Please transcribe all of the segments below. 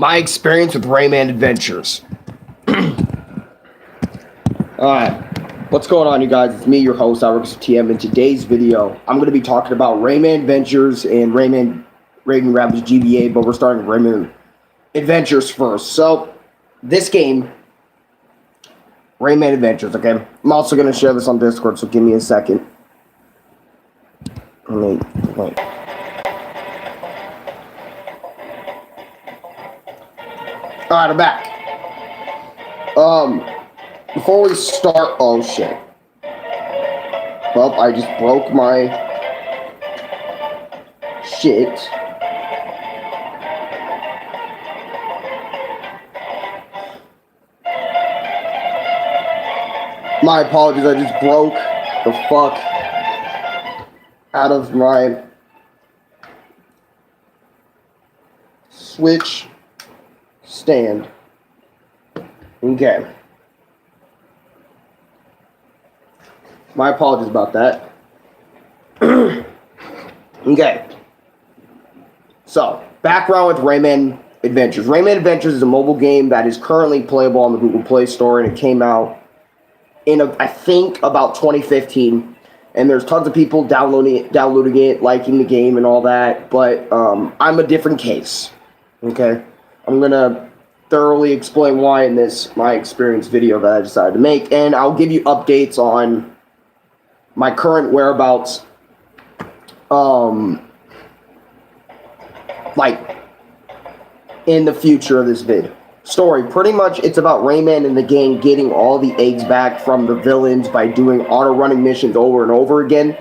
my experience with Rayman Adventures. Alright, what's going on, you guys? It's me, your host, Arekkusu TM. In today's video, I'm going to be talking about Rayman Adventures and Rayman Raving Rabbids GBA, but we're starting with Rayman Adventures first. So, this game, Rayman Adventures, okay? I'm also going to share this on Discord, so give me a second. Wait. Alright, I'm back. Before we start, oh shit. Well, I just broke my shit. My apologies, I just broke the fuck out of my Switch stand. Okay. My apologies about that. Okay. So, background with Rayman Adventures. Rayman Adventures is a mobile game that is currently playable on the Google Play Store, and it came out in, I think, about 2015. And there's tons of people downloading it, liking the game and all that, but I'm a different case. Okay? I'm going to thoroughly explain why in this my experience video that I decided to make, and I'll give you updates on my current whereabouts, like, in the future of this vid. Story, pretty much it's about Rayman and the gang getting all the eggs back from the villains by doing auto-running missions over and over again.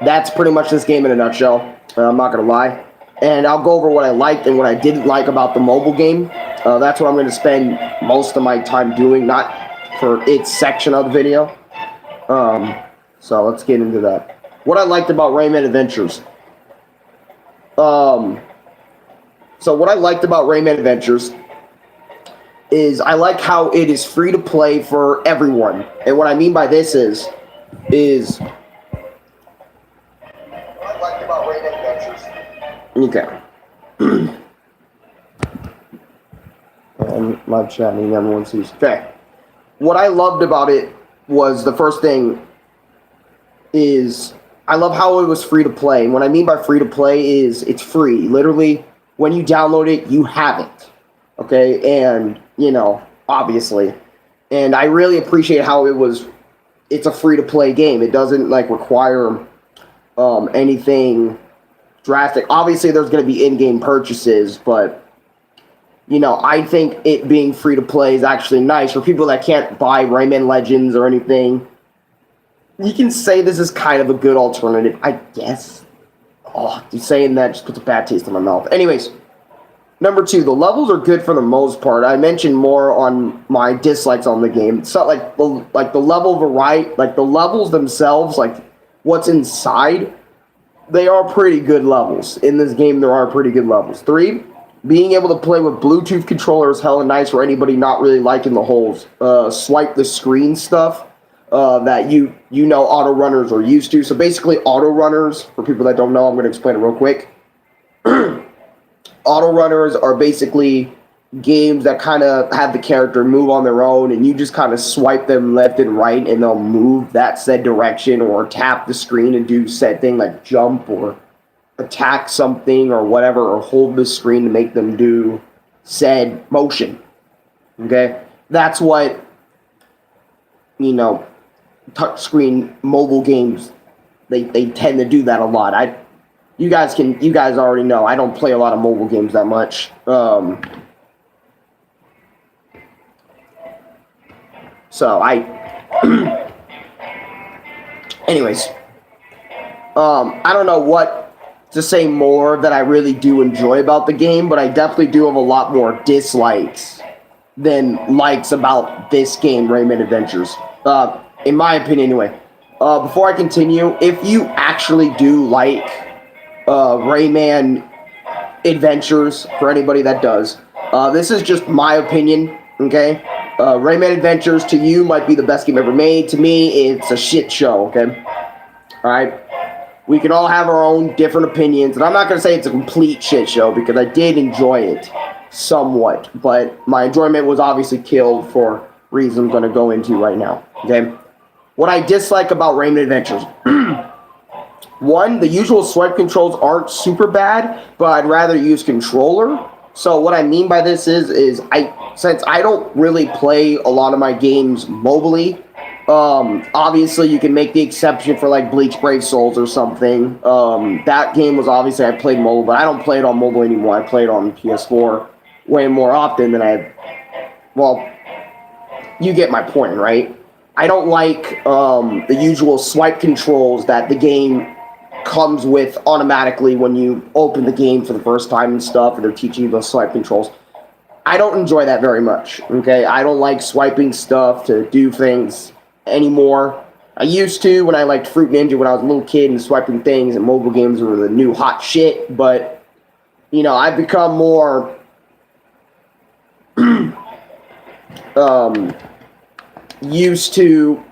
That's pretty much this game in a nutshell, I'm not gonna lie. And I'll go over what I liked and what I didn't like about the mobile game. That's what I'm gonna spend most of my time doing, not for its section of the video. So let's get into that. What I liked about Rayman Adventures. So what I liked about Rayman Adventures is I like how it is free to play for everyone. And what I mean by this is what I liked about Rayman Adventures. Okay. And my chatting, everyone sees. Okay. What I loved about it was the first thing is I love how it was free to play. And what I mean by free to play is it's free. Literally, when you download it, you have it. Okay? And, you know, obviously. And I really appreciate how it's a free to play game. It doesn't, like, require anything drastic. Obviously, there's going to be in-game purchases, but, you know, I think it being free to play is actually nice for people that can't buy Rayman Legends or anything. You can say this is kind of a good alternative, I guess. Oh, saying that just puts a bad taste in my mouth. Anyways, number 2, the levels are good for the most part. I mentioned more on my dislikes on the game. It's not like the level variety, like the levels themselves, like what's inside, they are pretty good levels. In this game, there are pretty good levels. 3, being able to play with Bluetooth controller is hella nice for anybody not really liking the whole swipe the screen stuff. That you know auto runners are used to. So basically auto runners, for people that don't know, I'm going to explain it real quick. Auto runners are basically games that kind of have the character move on their own, and you just kind of swipe them left and right, and they'll move that said direction, or tap the screen and do said thing like jump or attack something or whatever, or hold the screen to make them do said motion. Okay? That's what, you know, touchscreen mobile games, they tend to do that a lot. You guys already know I don't play a lot of mobile games that much. So anyways, I don't know what to say more that I really do enjoy about the game, but I definitely do have a lot more dislikes than likes about this game, Rayman Adventures. In my opinion, anyway. Before I continue, if you actually do like Rayman Adventures, for anybody that does, this is just my opinion, okay? Rayman Adventures to you might be the best game ever made. To me, it's a shit show, okay? Alright? We can all have our own different opinions, and I'm not going to say it's a complete shit show, because I did enjoy it. somewhat, but my enjoyment was obviously killed for reasons I'm going to go into right now. Okay, what I dislike about Rayman Adventures. One, the usual swipe controls aren't super bad, but I'd rather use controller. So what I mean by this is since I don't really play a lot of my games mobily, obviously you can make the exception for like Bleach Brave Souls or something. That game was obviously I played mobile, but I don't play it on mobile anymore. I play it on PS4 way more often than well, you get my point, right? I don't like the usual swipe controls that the game comes with automatically when you open the game for the first time and stuff, and they're teaching you those swipe controls. I don't enjoy that very much, okay? I don't like swiping stuff to do things anymore. I used to when I liked Fruit Ninja when I was a little kid and swiping things, and mobile games were the new hot shit, but, you know, I've become more used to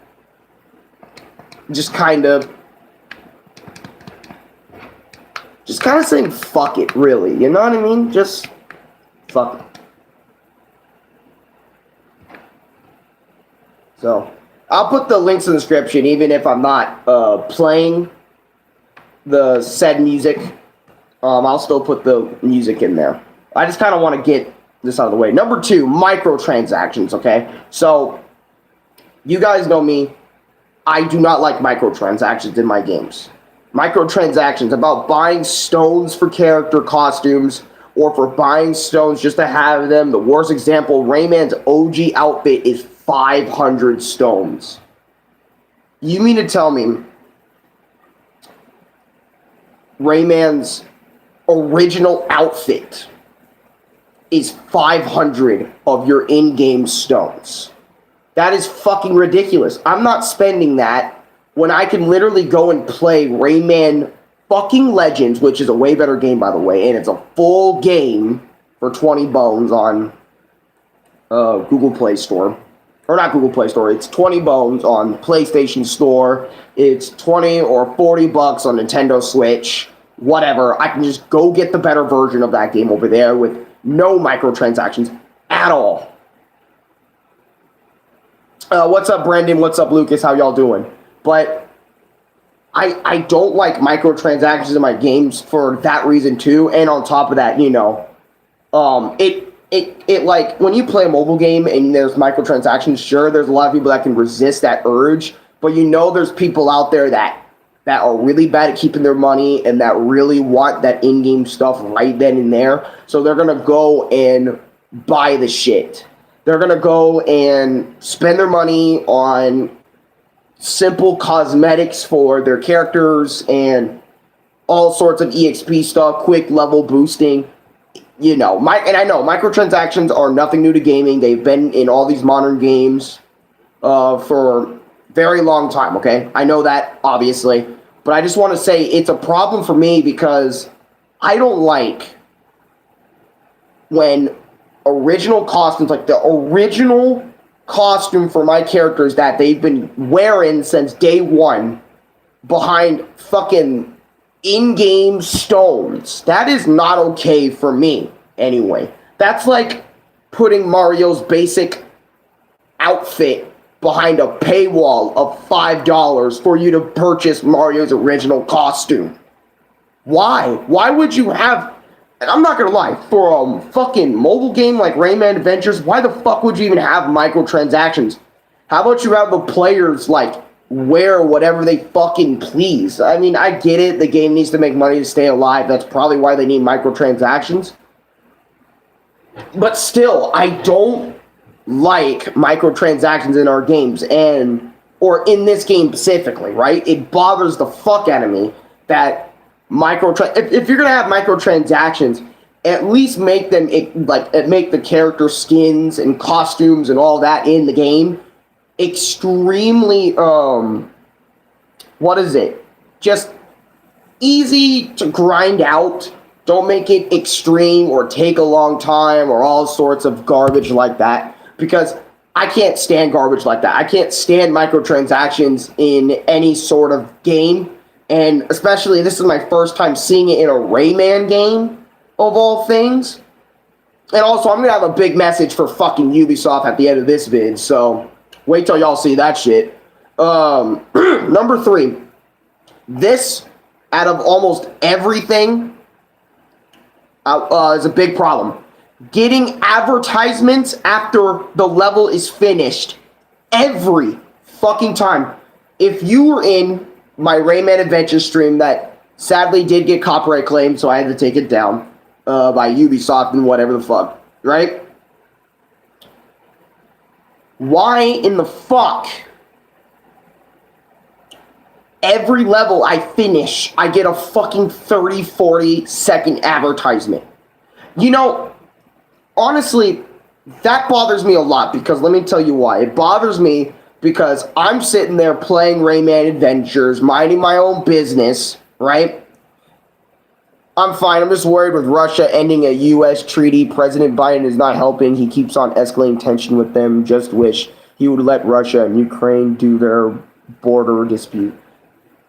just kind of saying fuck it, really. You know what I mean? Just fuck it. So, I'll put the links in the description, even if I'm not playing the said music. I'll still put the music in there. I just kind of want to get this out of the way. Number 2, microtransactions, okay? So, you guys know me. I do not like microtransactions in my games. Microtransactions about buying stones for character costumes or for buying stones just to have them. The worst example, Rayman's OG outfit is 500 stones. You mean to tell me Rayman's original outfit is 500 of your in-game stones? That is fucking ridiculous. I'm not spending that when I can literally go and play Rayman fucking Legends, which is a way better game, by the way, and it's a full game for 20 bones on Google Play Store. Or not Google Play Store, it's 20 bones on PlayStation Store. It's 20 or 40 bucks on Nintendo Switch. Whatever. I can just go get the better version of that game over there with no microtransactions at all. What's up, Brandon? What's up, Lucas? How y'all doing? But I don't like microtransactions in my games for that reason too. And on top of that, you know, it like when you play a mobile game and there's microtransactions, sure, there's a lot of people that can resist that urge, but you know there's people out there that are really bad at keeping their money and that really want that in-game stuff right then and there. So they're gonna go and buy the shit. They're gonna go and spend their money on simple cosmetics for their characters and all sorts of EXP stuff, quick level boosting. You know, and I know microtransactions are nothing new to gaming. They've been in all these modern games for a very long time, okay? I know that, obviously. But I just want to say it's a problem for me because I don't like when original costumes, like the original costume for my characters that they've been wearing since day one behind fucking in-game stones. That is not okay for me, anyway. That's like putting Mario's basic outfit behind a paywall of $5 for you to purchase Mario's original costume. Why? Why would you have... And I'm not gonna lie, for a fucking mobile game like Rayman Adventures, why the fuck would you even have microtransactions? How about you have the players, like, wear whatever they fucking please? I mean, I get it, the game needs to make money to stay alive, that's probably why they need microtransactions. But still, I don't like microtransactions in our games, or in this game specifically, right? It bothers the fuck out of me that if you're gonna have microtransactions, at least make them make the character skins and costumes and all that in the game extremely just easy to grind out. Don't make it extreme or take a long time or all sorts of garbage like that, because I can't stand garbage like that. I can't stand microtransactions in any sort of game. And especially, this is my first time seeing it in a Rayman game, of all things. And also, I'm going to have a big message for fucking Ubisoft at the end of this vid, so wait till y'all see that shit. Number 3. This, out of almost everything, is a big problem. Getting advertisements after the level is finished. Every fucking time. If you were in my Rayman Adventures stream that sadly did get copyright claimed, so I had to take it down by Ubisoft and whatever the fuck, right? Why in the fuck every level I finish, I get a fucking 30, 40 second advertisement? You know, honestly, that bothers me a lot, because let me tell you why. It bothers me because I'm sitting there playing Rayman Adventures, minding my own business, right? I'm fine. I'm just worried with Russia ending a U.S. treaty. President Biden is not helping. He keeps on escalating tension with them. Just wish he would let Russia and Ukraine do their border dispute.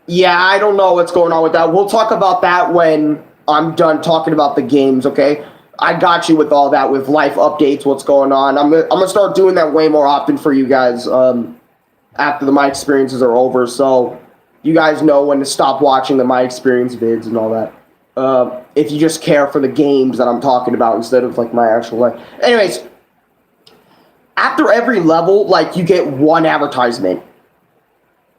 Yeah, I don't know what's going on with that. We'll talk about that when I'm done talking about the games, okay? I got you with all that, with life updates, what's going on. I'm gonna start doing that way more often for you guys after my experiences are over, so you guys know when to stop watching the my experience vids and all that. If you just care for the games that I'm talking about instead of like my actual life. Anyways, after every level, like, you get one advertisement.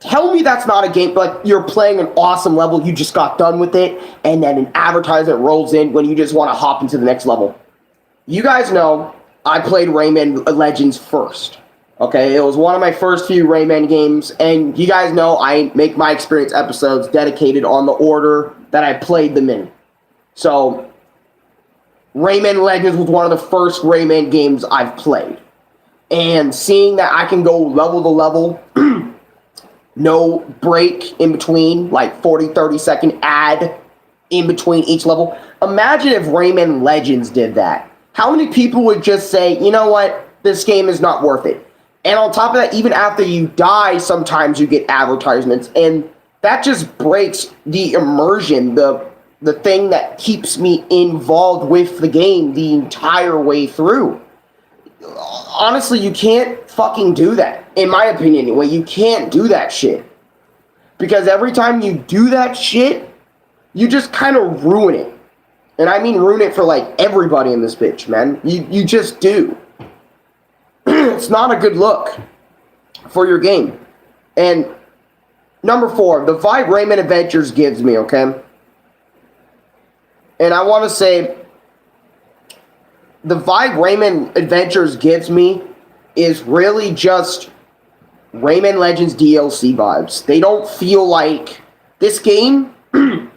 Tell me that's not a game, like you're playing an awesome level, you just got done with it, and then an advertisement rolls in when you just want to hop into the next level. You guys know I played Rayman Legends first. Okay, it was one of my first few Rayman games, and you guys know I make my experience episodes dedicated on the order that I played them in. So, Rayman Legends was one of the first Rayman games I've played. And seeing that I can go level to level, no break in between, like 40, 30 second ad in between each level. Imagine if Rayman Legends did that. How many people would just say, you know what, this game is not worth it? And on top of that, even after you die, sometimes you get advertisements, and that just breaks the immersion, the thing that keeps me involved with the game the entire way through. Honestly, you can't fucking do that. In my opinion, anyway, you can't do that shit. Because every time you do that shit, you just kind of ruin it. And I mean ruin it for, like, everybody in this bitch, man. You just do. It's not a good look for your game. And number 4, the vibe Rayman Adventures gives me, okay? And I want to say, the vibe Rayman Adventures gives me is really just Rayman Legends DLC vibes. They don't feel like this game, and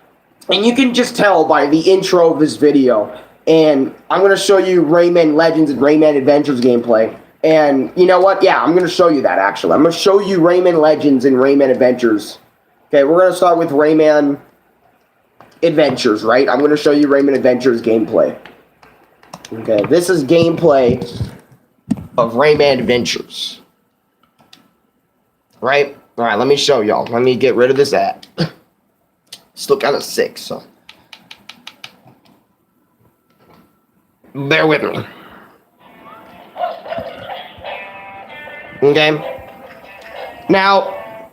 you can just tell by the intro of this video, and I'm going to show you Rayman Legends and Rayman Adventures gameplay. And you know what? Yeah, I'm going to show you that, actually. I'm going to show you Rayman Legends and Rayman Adventures. Okay, we're going to start with Rayman Adventures, right? I'm going to show you Rayman Adventures gameplay. Okay, this is gameplay of Rayman Adventures. Right? Alright, let me show y'all. Let me get rid of this ad. Still kind of sick, so bear with me. Okay? Now,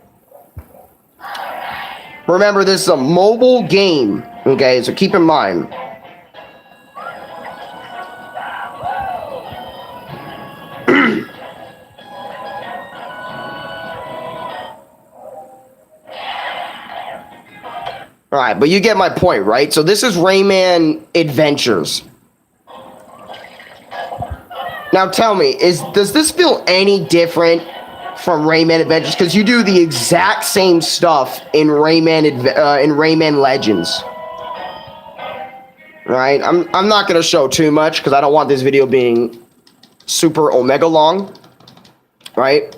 remember, this is a mobile game. Okay, so keep in mind. Alright, but you get my point, right? So this is Rayman Adventures. Now tell me, does this feel any different from Rayman Adventures? Because you do the exact same stuff in Rayman Legends. Right? I'm not going to show too much because I don't want this video being super omega long. Right?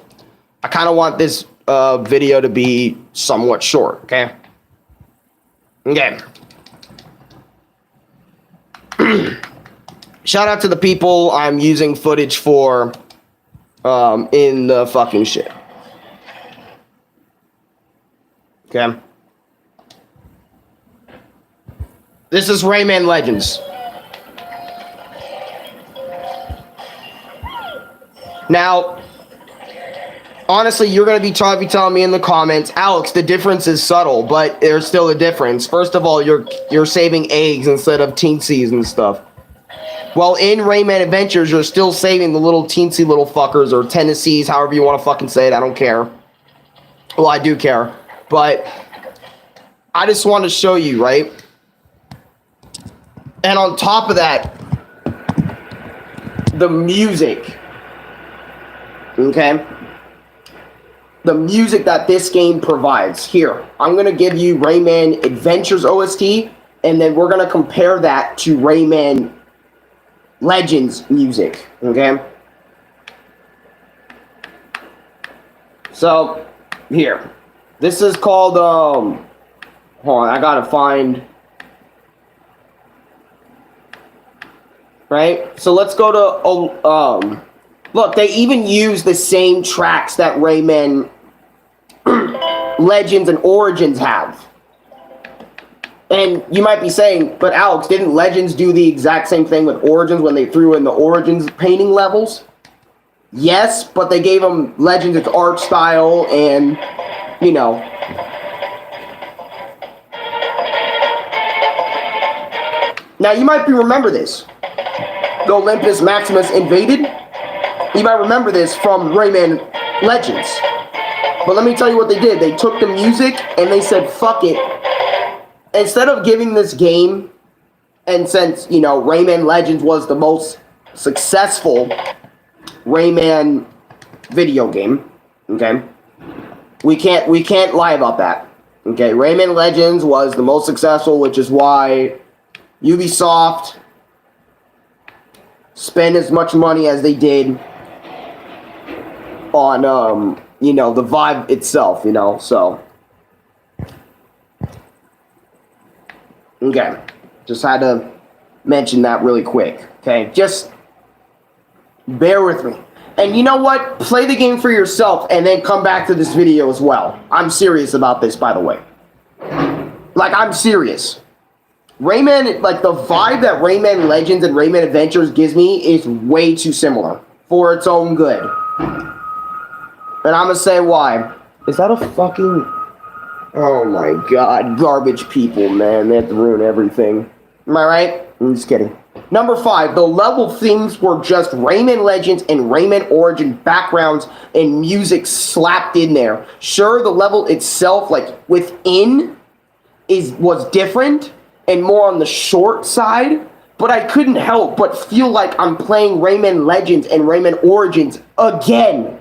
I kind of want this video to be somewhat short, okay? Okay. Shout out to the people I'm using footage for in the fucking shit. Okay. This is Rayman Legends. Now, honestly, you're going to be telling me in the comments, Alex, the difference is subtle, but there's still a difference. First of all, you're saving eggs instead of teensies and stuff. Well, in Rayman Adventures, you're still saving the little teensy little fuckers, or Tennessees, however you want to fucking say it. I don't care. Well, I do care. But I just want to show you, right? And on top of that, the music. Okay? The music that this game provides. Here, I'm going to give you Rayman Adventures OST, and then we're going to compare that to Rayman Legends music, okay? So, here. This is called, hold on, I gotta find... Right? So let's go to, look, they even use the same tracks that Rayman Legends and Origins have. And you might be saying, but Alex, didn't Legends do the exact same thing with Origins when they threw in the Origins painting levels? Yes, but they gave them Legends its art style and, you know. Now, you might remember this. The Olympus Maximus invaded. You might remember this from Rayman Legends. But let me tell you what they did. They took the music and they said, fuck it. Instead of giving this game, and since, you know, Rayman Legends was the most successful Rayman video game, okay? We can't lie about that. Okay, Rayman Legends was the most successful, which is why Ubisoft spent as much money as they did on you know, the vibe itself, you know, so okay, just had to mention that really quick, okay? Just bear with me. And you know what? Play the game for yourself and then come back to this video as well. I'm serious about this, by the way. Like, I'm serious. Rayman, like, the vibe that Rayman Legends and Rayman Adventures gives me is way too similar for its own good. And I'm gonna say why. Is that a fucking... Oh my god, garbage people, man. They have to ruin everything. Am I right? I'm just kidding. Number 5, the level themes were just Rayman Legends and Rayman Origin backgrounds and music slapped in there. Sure, the level itself, like, within, was different and more on the short side, but I couldn't help but feel like I'm playing Rayman Legends and Rayman Origins again.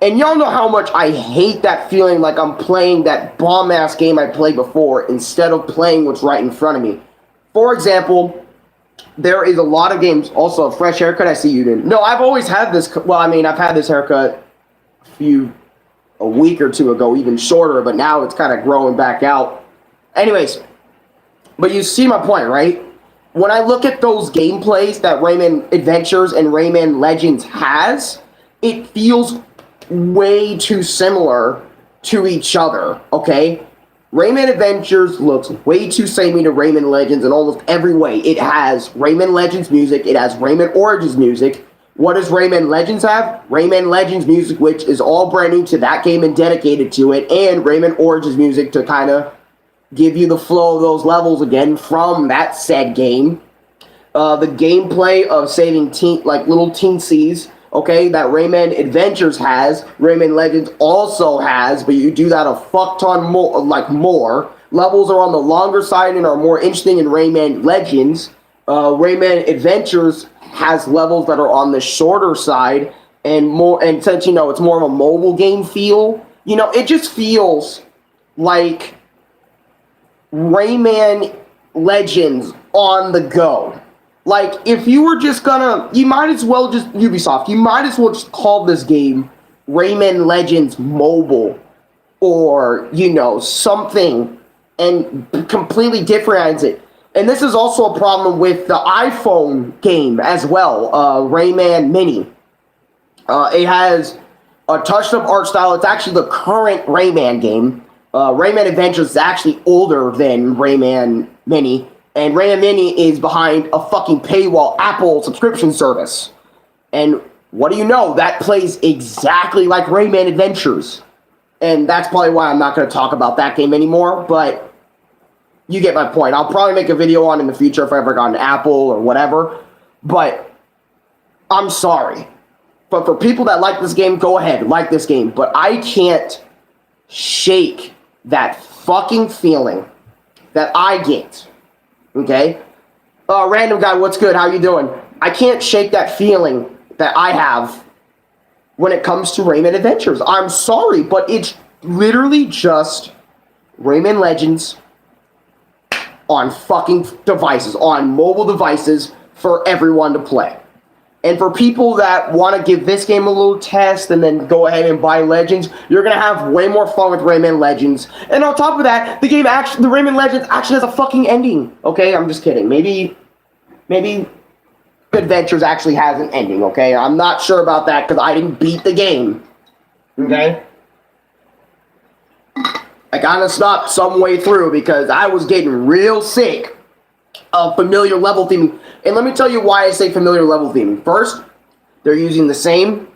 And y'all know how much I hate that feeling like I'm playing that bomb-ass game I played before instead of playing what's right in front of me. For example, there is a lot of games... Also, a fresh haircut, I see you didn't. No, I've always had this... Well, I mean, I've had this haircut a week or two ago, even shorter, but now it's kind of growing back out. Anyways, but you see my point, right? When I look at those gameplays that Rayman Adventures and Rayman Legends has, it feels way too similar to each other, okay? Rayman Adventures looks way too samey to Rayman Legends in almost every way. It has Rayman Legends music, it has Rayman Origins music. What does Rayman Legends have? Rayman Legends music, which is all brand new to that game and dedicated to it, and Rayman Origins music to kind of give you the flow of those levels again from that said game. The gameplay of saving little teensies, okay, that Rayman Adventures has, Rayman Legends also has, but you do that a fuck ton more, more. Levels are on the longer side and are more interesting in Rayman Legends. Rayman Adventures has levels that are on the shorter side and more, and since, you know, it's more of a mobile game feel, you know, it just feels like Rayman Legends on the go. Like, if you were just gonna... You might as well just... Ubisoft, you might as well just call this game Rayman Legends Mobile. Or, you know, something. And completely differentiate it. And this is also a problem with the iPhone game as well. Rayman Mini. It has a touched-up art style. It's actually the current Rayman game. Rayman Adventures is actually older than Rayman Mini. And Rayman Mini is behind a fucking paywall Apple subscription service. And What do you know? That plays exactly like Rayman Adventures. And that's probably why I'm not going to talk about that game anymore, but you get my point. I'll probably make a video on it in the future if I ever got an Apple or whatever, but I'm sorry. But for people that like this game, go ahead, like this game. But I can't shake that fucking feeling that I get, okay? Random guy, what's good? How you doing? I can't shake that feeling that I have when it comes to Rayman Adventures. I'm sorry, but it's literally just Rayman Legends on fucking devices, on mobile devices for everyone to play. And for people that want to give this game a little test and then go ahead and buy Legends, you're going to have way more fun with Rayman Legends. And on top of that, the Rayman Legends actually has a fucking ending. Okay, I'm just kidding. Maybe Adventures actually has an ending, okay? I'm not sure about that because I didn't beat the game. Okay? I kind of stopped some way through because I was getting real sick of familiar level theming. And let me tell you why I say familiar level theming. First, they're using the same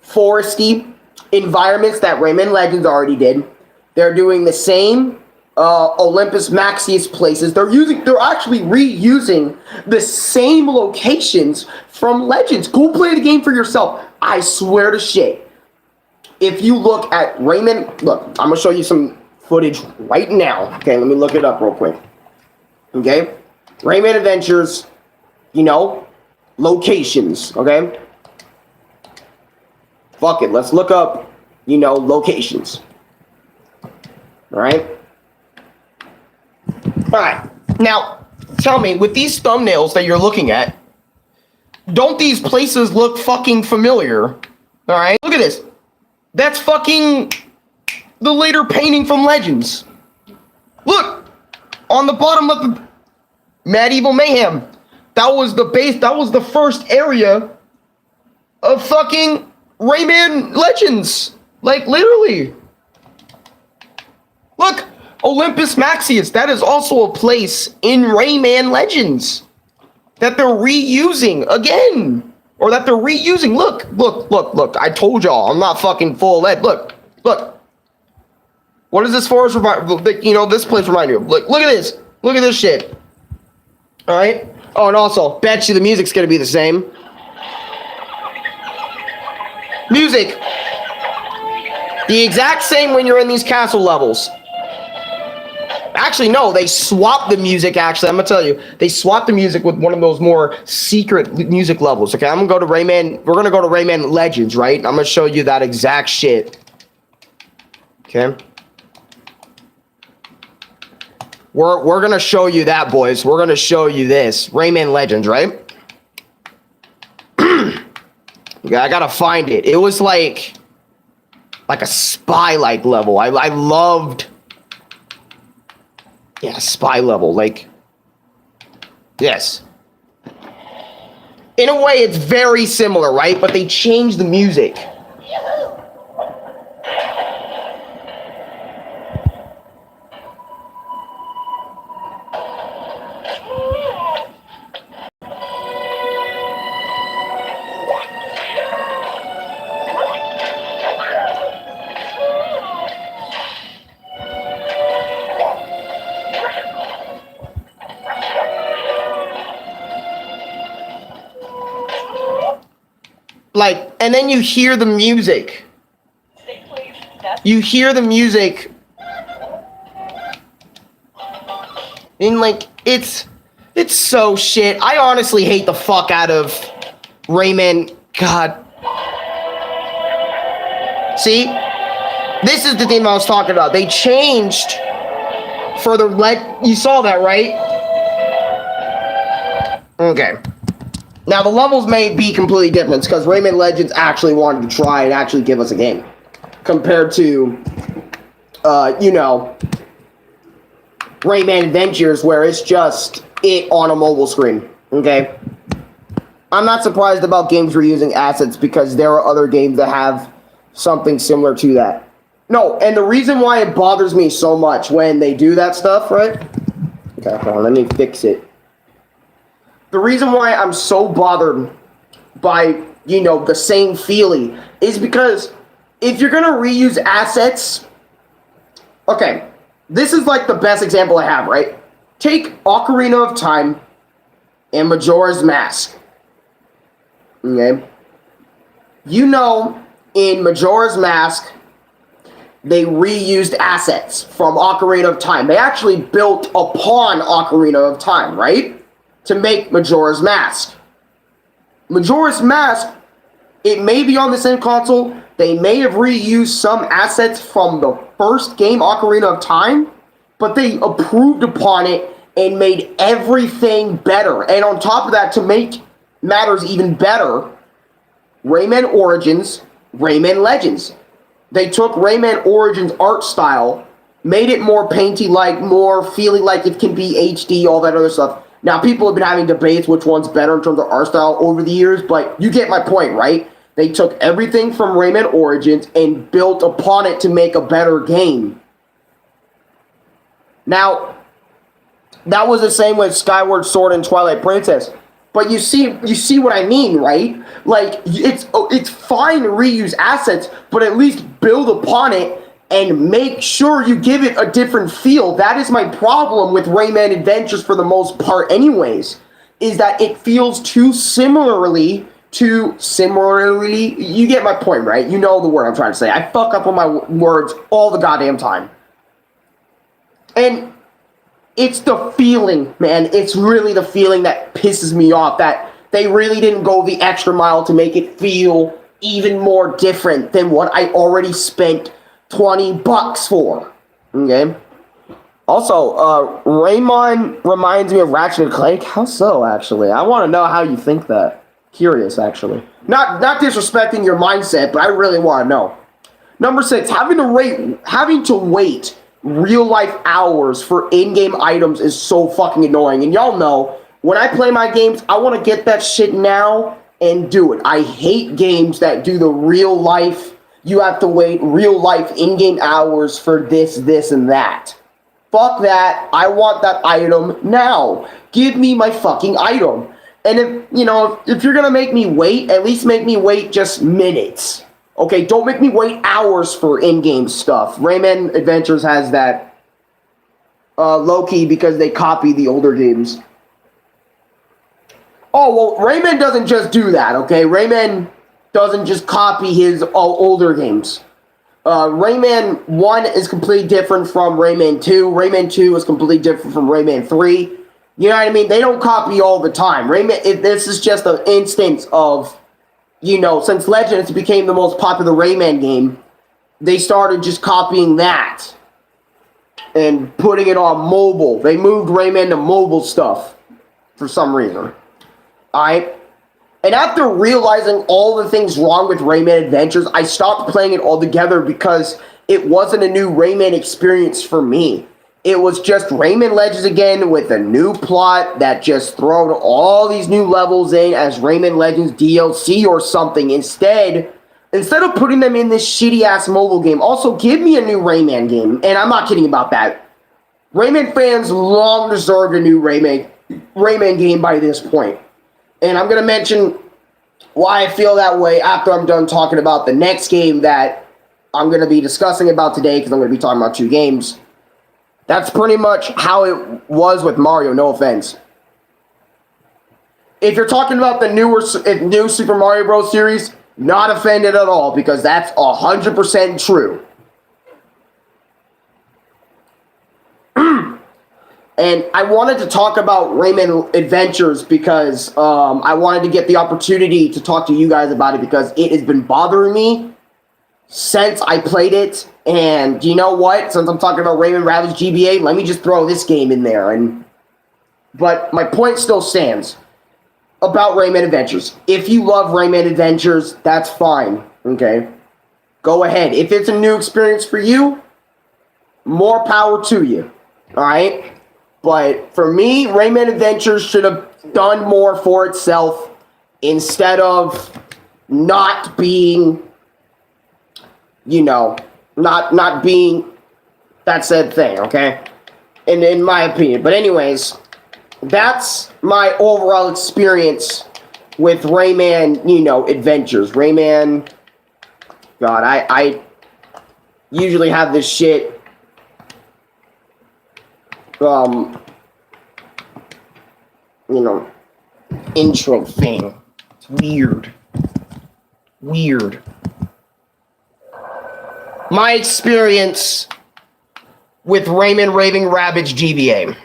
foresty environments that Rayman Legends already did. They're doing the same Olympus Maxius places. They're actually reusing the same locations from Legends. Go play the game for yourself. I swear to shit. If you look at Rayman, look, I'm gonna show you some footage right now. Okay, let me look it up real quick. Okay, Rayman Adventures, you know, locations, okay? Fuck it, let's look up, you know, locations. Alright? Alright, now, tell me, with these thumbnails that you're looking at, don't these places look fucking familiar? Alright, look at this. That's fucking the later painting from Legends. Look! On the bottom of the Medieval Mayhem. That was the base, that was the first area of fucking Rayman Legends. Like, literally. Look, Olympus Maxius, that is also a place in Rayman Legends that they're reusing again. Or that they're reusing. Look. I told y'all, I'm not fucking full lead. Look. What is this forest remind? You know, this place remind you of? Look at this. Look at this shit. All right. Oh, and also, bet you the music's gonna be the same. Music. The exact same when you're in these castle levels. Actually, no, they swapped the music, actually. I'm gonna tell you. They swapped the music with one of those more secret music levels. Okay, I'm gonna go to Rayman. We're gonna go to Rayman Legends, right? I'm gonna show you that exact shit. Okay. We're gonna show you that, boys. We're gonna show you this. Rayman Legends, right? Yeah, I gotta find it. It was like a spy-like level. I loved... Yeah, spy level, like... Yes. In a way, it's very similar, right? But they changed the music. Like, and then you hear the music. You hear the music. And like, it's so shit. I honestly hate the fuck out of Rayman. God. See? This is the thing I was talking about. They changed for the you saw that, right? Okay. Now, the levels may be completely different because Rayman Legends actually wanted to try and actually give us a game. Compared to, you know, Rayman Adventures where it's just it on a mobile screen. Okay? I'm not surprised about games reusing assets because there are other games that have something similar to that. No, and the reason why it bothers me so much when they do that stuff, right? Okay, hold on, let me fix it. The reason why I'm so bothered by the same feeling is because if you're going to reuse assets, okay, this is like the best example I have, right? Take Ocarina of Time and Majora's Mask. Okay? In Majora's Mask, they reused assets from Ocarina of Time. They actually built upon Ocarina of Time, right? To make Majora's Mask. Majora's Mask, it may be on the same console. They may have reused some assets from the first game, Ocarina of Time, but they improved upon it and made everything better. And on top of that, to make matters even better, Rayman Origins, Rayman Legends. They took Rayman Origins art style, made it more painty-like, more feeling like it can be HD, all that other stuff. Now, people have been having debates which one's better in terms of art style over the years, but you get my point, right? They took everything from Rayman Origins and built upon it to make a better game. Now, that was the same with Skyward Sword and Twilight Princess. But you see what I mean, right? Like, it's fine to reuse assets, but at least build upon it and make sure you give it a different feel. That is my problem with Rayman Adventures for the most part anyways, is that it feels too similarly, you get my point, right? You know the word I'm trying to say. I fuck up on my words all the goddamn time. And it's the feeling, man. It's really the feeling that pisses me off, that they really didn't go the extra mile to make it feel even more different than what I already spent $20 for. Okay? Also, Rayman reminds me of Ratchet and Clank. How so, actually? I want to know how you think that. Curious, actually. Not disrespecting your mindset, but I really want to know. Number 6, having to wait real life hours for in-game items is so fucking annoying. And y'all know, when I play my games, I want to get that shit now and do it. I hate games that do the real life, you have to wait real life in-game hours for this, and that. Fuck that. I want that item now. Give me my fucking item. And if you're gonna make me wait, at least make me wait just minutes. Okay, don't make me wait hours for in-game stuff. Rayman Adventures has that low-key because they copy the older games. Oh, well, Rayman doesn't just do that, okay? Rayman doesn't just copy his older games. Rayman 1 is completely different from Rayman 2. Rayman 2 is completely different from Rayman 3. You know what I mean? They don't copy all the time. This is just an instance of, since Legends became the most popular Rayman game, they started just copying that and putting it on mobile. They moved Rayman to mobile stuff for some reason. Alright? And after realizing all the things wrong with Rayman Adventures, I stopped playing it altogether because it wasn't a new Rayman experience for me. It was just Rayman Legends again with a new plot that just thrown all these new levels in as Rayman Legends DLC or something. Instead of putting them in this shitty-ass mobile game, also give me a new Rayman game. And I'm not kidding about that. Rayman fans long deserved a new Rayman game by this point. And I'm going to mention why I feel that way after I'm done talking about the next game that I'm going to be discussing about today, because I'm going to be talking about 2 games. That's pretty much how it was with Mario, no offense. If you're talking about the new Super Mario Bros. Series, not offended at all, because that's 100% true. And I wanted to talk about Rayman Adventures because I wanted to get the opportunity to talk to you guys about it, because it has been bothering me since I played it. And you know what? Since I'm talking about Rayman Rabbids GBA, let me just throw this game in there. But my point still stands about Rayman Adventures. If you love Rayman Adventures, that's fine. Okay? Go ahead. If it's a new experience for you, more power to you. Alright? But for me, Rayman Adventures should have done more for itself instead of not being, not being that said thing, okay? In my opinion. But anyways, that's my overall experience with Rayman, you know, Adventures. Rayman, God, I usually have this shit, you know, intro thing. It's weird. Weird. My experience with Rayman Raving Rabbids GBA.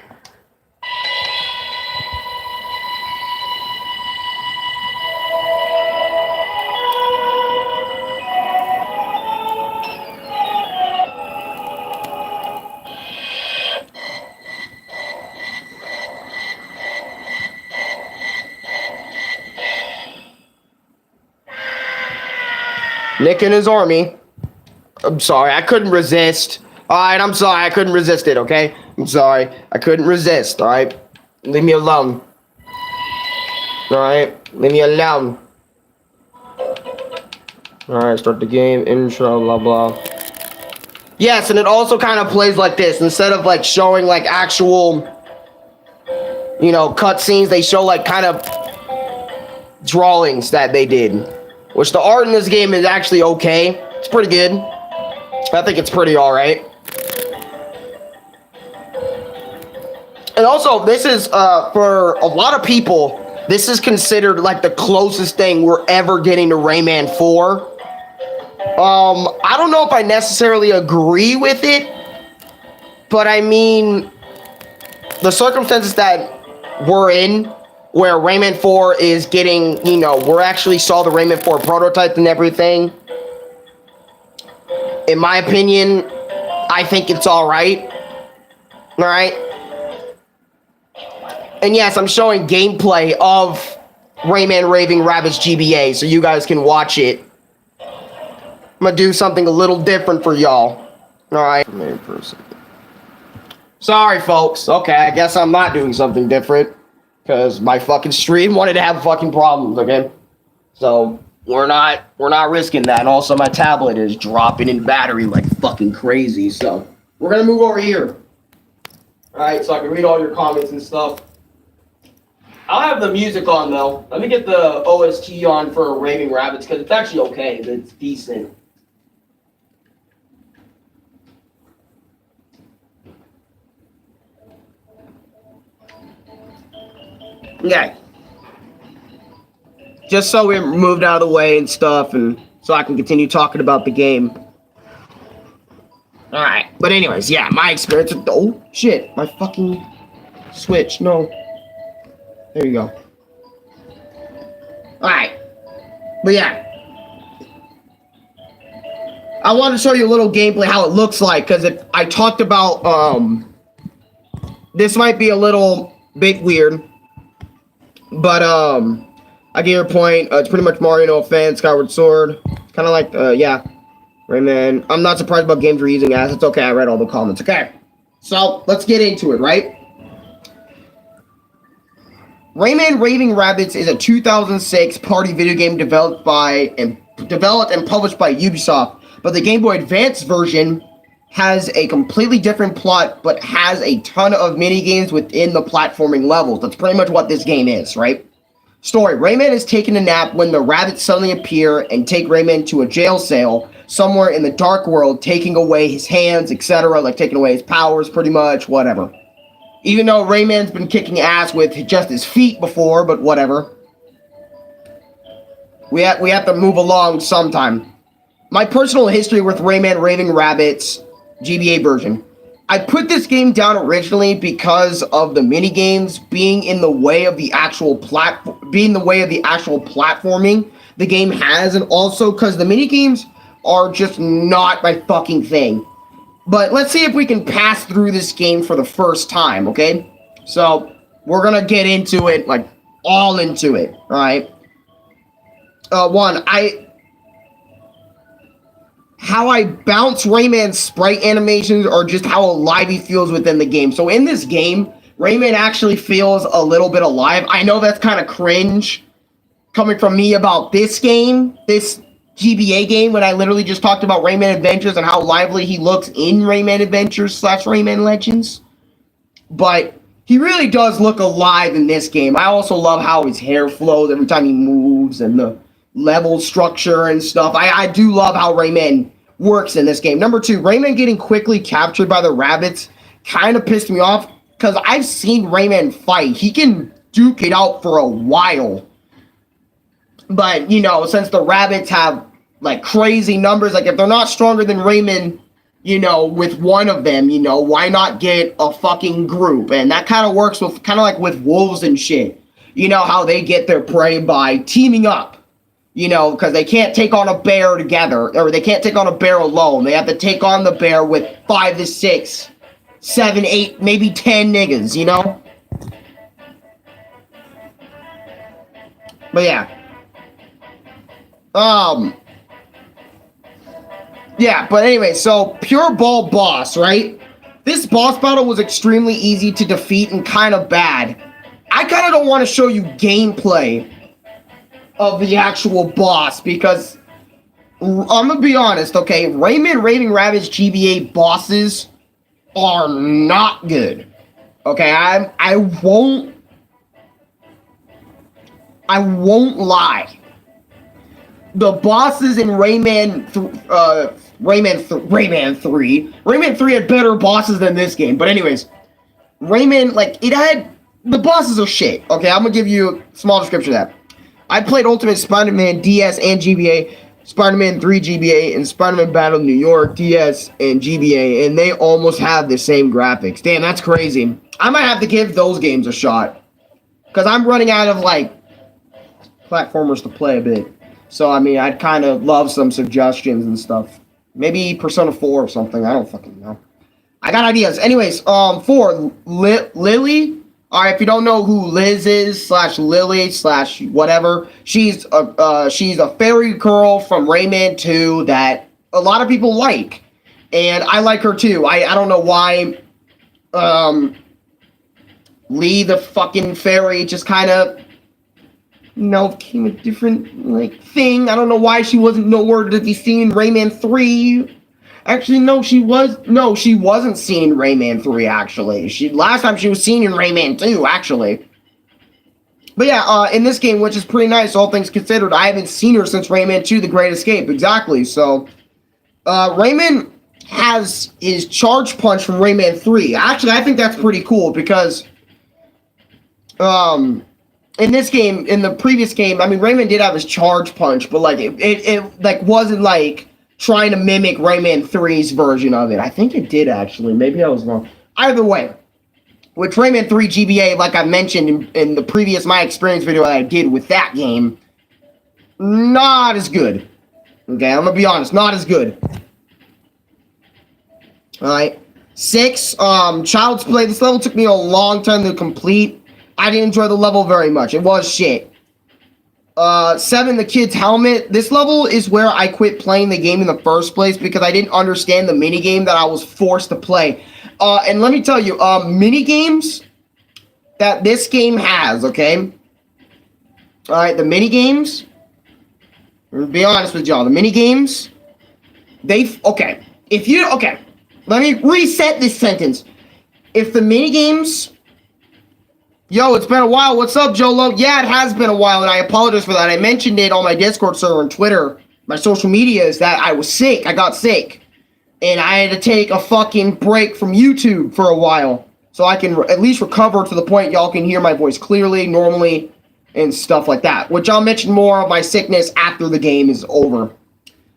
Nick and his army. I'm sorry, I couldn't resist. Alright, I'm sorry, I couldn't resist it, okay? I'm sorry, I couldn't resist, alright? Leave me alone. Alright, leave me alone. Alright, start the game, intro, blah, blah. Yes, and it also kind of plays like this. Instead of, like, showing, like, actual, you know, cutscenes, they show, like, kind of drawings that they did. Which the art in this game is actually okay. It's pretty good. I think it's pretty alright. And also, this is, for a lot of people, this is considered, like, the closest thing we're ever getting to Rayman 4. I don't know if I necessarily agree with it, but I mean, the circumstances that we're in, where Rayman 4 is getting, you know, we actually saw the Rayman 4 prototype and everything. In my opinion, I think it's alright. Alright? And yes, I'm showing gameplay of Rayman Raving Rabbids GBA, so you guys can watch it. I'm gonna do something a little different for y'all. Alright? Sorry, folks. Okay, I guess I'm not doing something different. Because my fucking stream wanted to have fucking problems, okay? So, we're not risking that. And also, my tablet is dropping in battery like fucking crazy. So, we're gonna move over here. Alright, so I can read all your comments and stuff. I'll have the music on, though. Let me get the OST on for Raving Rabbids, because it's actually okay. It's decent. Okay. Just so we're moved out of the way and stuff, and so I can continue talking about the game. Alright. But anyways, yeah, my experience with... Oh, shit. My fucking Switch. No. There you go. Alright. But yeah. I want to show you a little gameplay, how it looks like, because if I talked about, this might be a little bit weird. But, I get your point. It's pretty much Mario, no offense. Skyward Sword. Kind of like, yeah. Rayman. I'm not surprised about games reusing as. It's okay. I read all the comments. Okay. So, let's get into it, right? Rayman Raving Rabbids is a 2006 party video game developed and published by Ubisoft. But the Game Boy Advance version has a completely different plot, but has a ton of mini-games within the platforming levels. That's pretty much what this game is, right? Story. Rayman is taking a nap when the rabbits suddenly appear and take Rayman to a jail cell somewhere in the dark world, taking away his hands, etc., like taking away his powers, pretty much, whatever. Even though Rayman's been kicking ass with just his feet before, but whatever. We have to move along sometime. My personal history with Rayman Raving Rabbids GBA version. I put this game down originally because of the mini games being in the way of the actual platforming the game has, and also because the mini games are just not my fucking thing. But let's see if we can pass through this game for the first time, okay? So we're gonna get into it, like all into it, all right? How I bounce Rayman's sprite animations or just how alive he feels within the game. So in this game, Rayman actually feels a little bit alive. I know that's kind of cringe coming from me about this game, this GBA game, when I literally just talked about Rayman Adventures and how lively he looks in Rayman Adventures / Rayman Legends. But he really does look alive in this game. I also love how his hair flows every time he moves and the level structure and stuff. I do love how Rayman works in this game. Number 2, Rayman getting quickly captured by the rabbits kind of pissed me off because I've seen Rayman fight. He can duke it out for a while. But, you know, since the rabbits have, like, crazy numbers, like, if they're not stronger than Rayman, you know, with one of them, you know, why not get a fucking group? And that kind of works with, kind of like with wolves and shit. You know how they get their prey by teaming up. You know, because they can't take on a bear together, or they can't take on a bear alone. They have to take on the bear with 5 to 6, 7, 8, maybe 10 niggas, you know? But yeah. Yeah, but anyway, so Pure Ball Boss, right? This boss battle was extremely easy to defeat and kind of bad. I kind of don't want to show you gameplay of the actual boss because I'm gonna be honest, okay? Rayman Raving Rabbids GBA bosses are not good. Okay, I won't lie. The bosses in Rayman 3 had better bosses than this game. But anyways, Rayman, like, the bosses are shit. Okay, I'm gonna give you a small description of that. I played Ultimate Spider-Man DS and GBA, Spider-Man 3 GBA, and Spider-Man Battle New York DS and GBA, and they almost have the same graphics. Damn, that's crazy. I might have to give those games a shot. Because I'm running out of, like, platformers to play a bit. So, I mean, I'd kind of love some suggestions and stuff. Maybe Persona 4 or something. I don't fucking know. I got ideas. Anyways, 4, Lily. Alright, if you don't know who Liz is, /Lily, /whatever, she's a fairy girl from Rayman 2 that a lot of people like. And I like her too. I don't know why Lee the fucking fairy just kind of, you know, became a different, like, thing. I don't know why she wasn't nowhere to be seen in Rayman 3. Actually, no, she wasn't seen in Rayman 3, actually. Last time she was seen in Rayman 2, actually. But yeah, in this game, which is pretty nice, all things considered, I haven't seen her since Rayman 2, The Great Escape, exactly. So, Rayman has his charge punch from Rayman 3. Actually, I think that's pretty cool, because, in this game, in the previous game, I mean, Rayman did have his charge punch, but, like, it like, wasn't, like, trying to mimic Rayman 3's version of it. I think it did, actually. Maybe I was wrong. Either way, with Rayman 3 GBA, like I mentioned in the previous My Experience video that I did with that game, not as good. Okay, I'm gonna be honest, not as good. Alright. 6, Child's Play. This level took me a long time to complete. I didn't enjoy the level very much. It was shit. 7, The Kid's Helmet. This level is where I quit playing the game in the first place because I didn't understand the minigame that I was forced to play. And let me tell you, minigames that this game has, okay? Alright, the minigames, I'm gonna be honest with y'all, the minigames, okay, let me reset this sentence. If the minigames, yo, it's been a while. What's up, Jolo? Yeah, it has been a while, and I apologize for that. I mentioned it on my Discord server and Twitter, my social media, is that I was sick. I got sick. And I had to take a fucking break from YouTube for a while. So I can at least recover to the point y'all can hear my voice clearly, normally, and stuff like that. Which I'll mention more of my sickness after the game is over.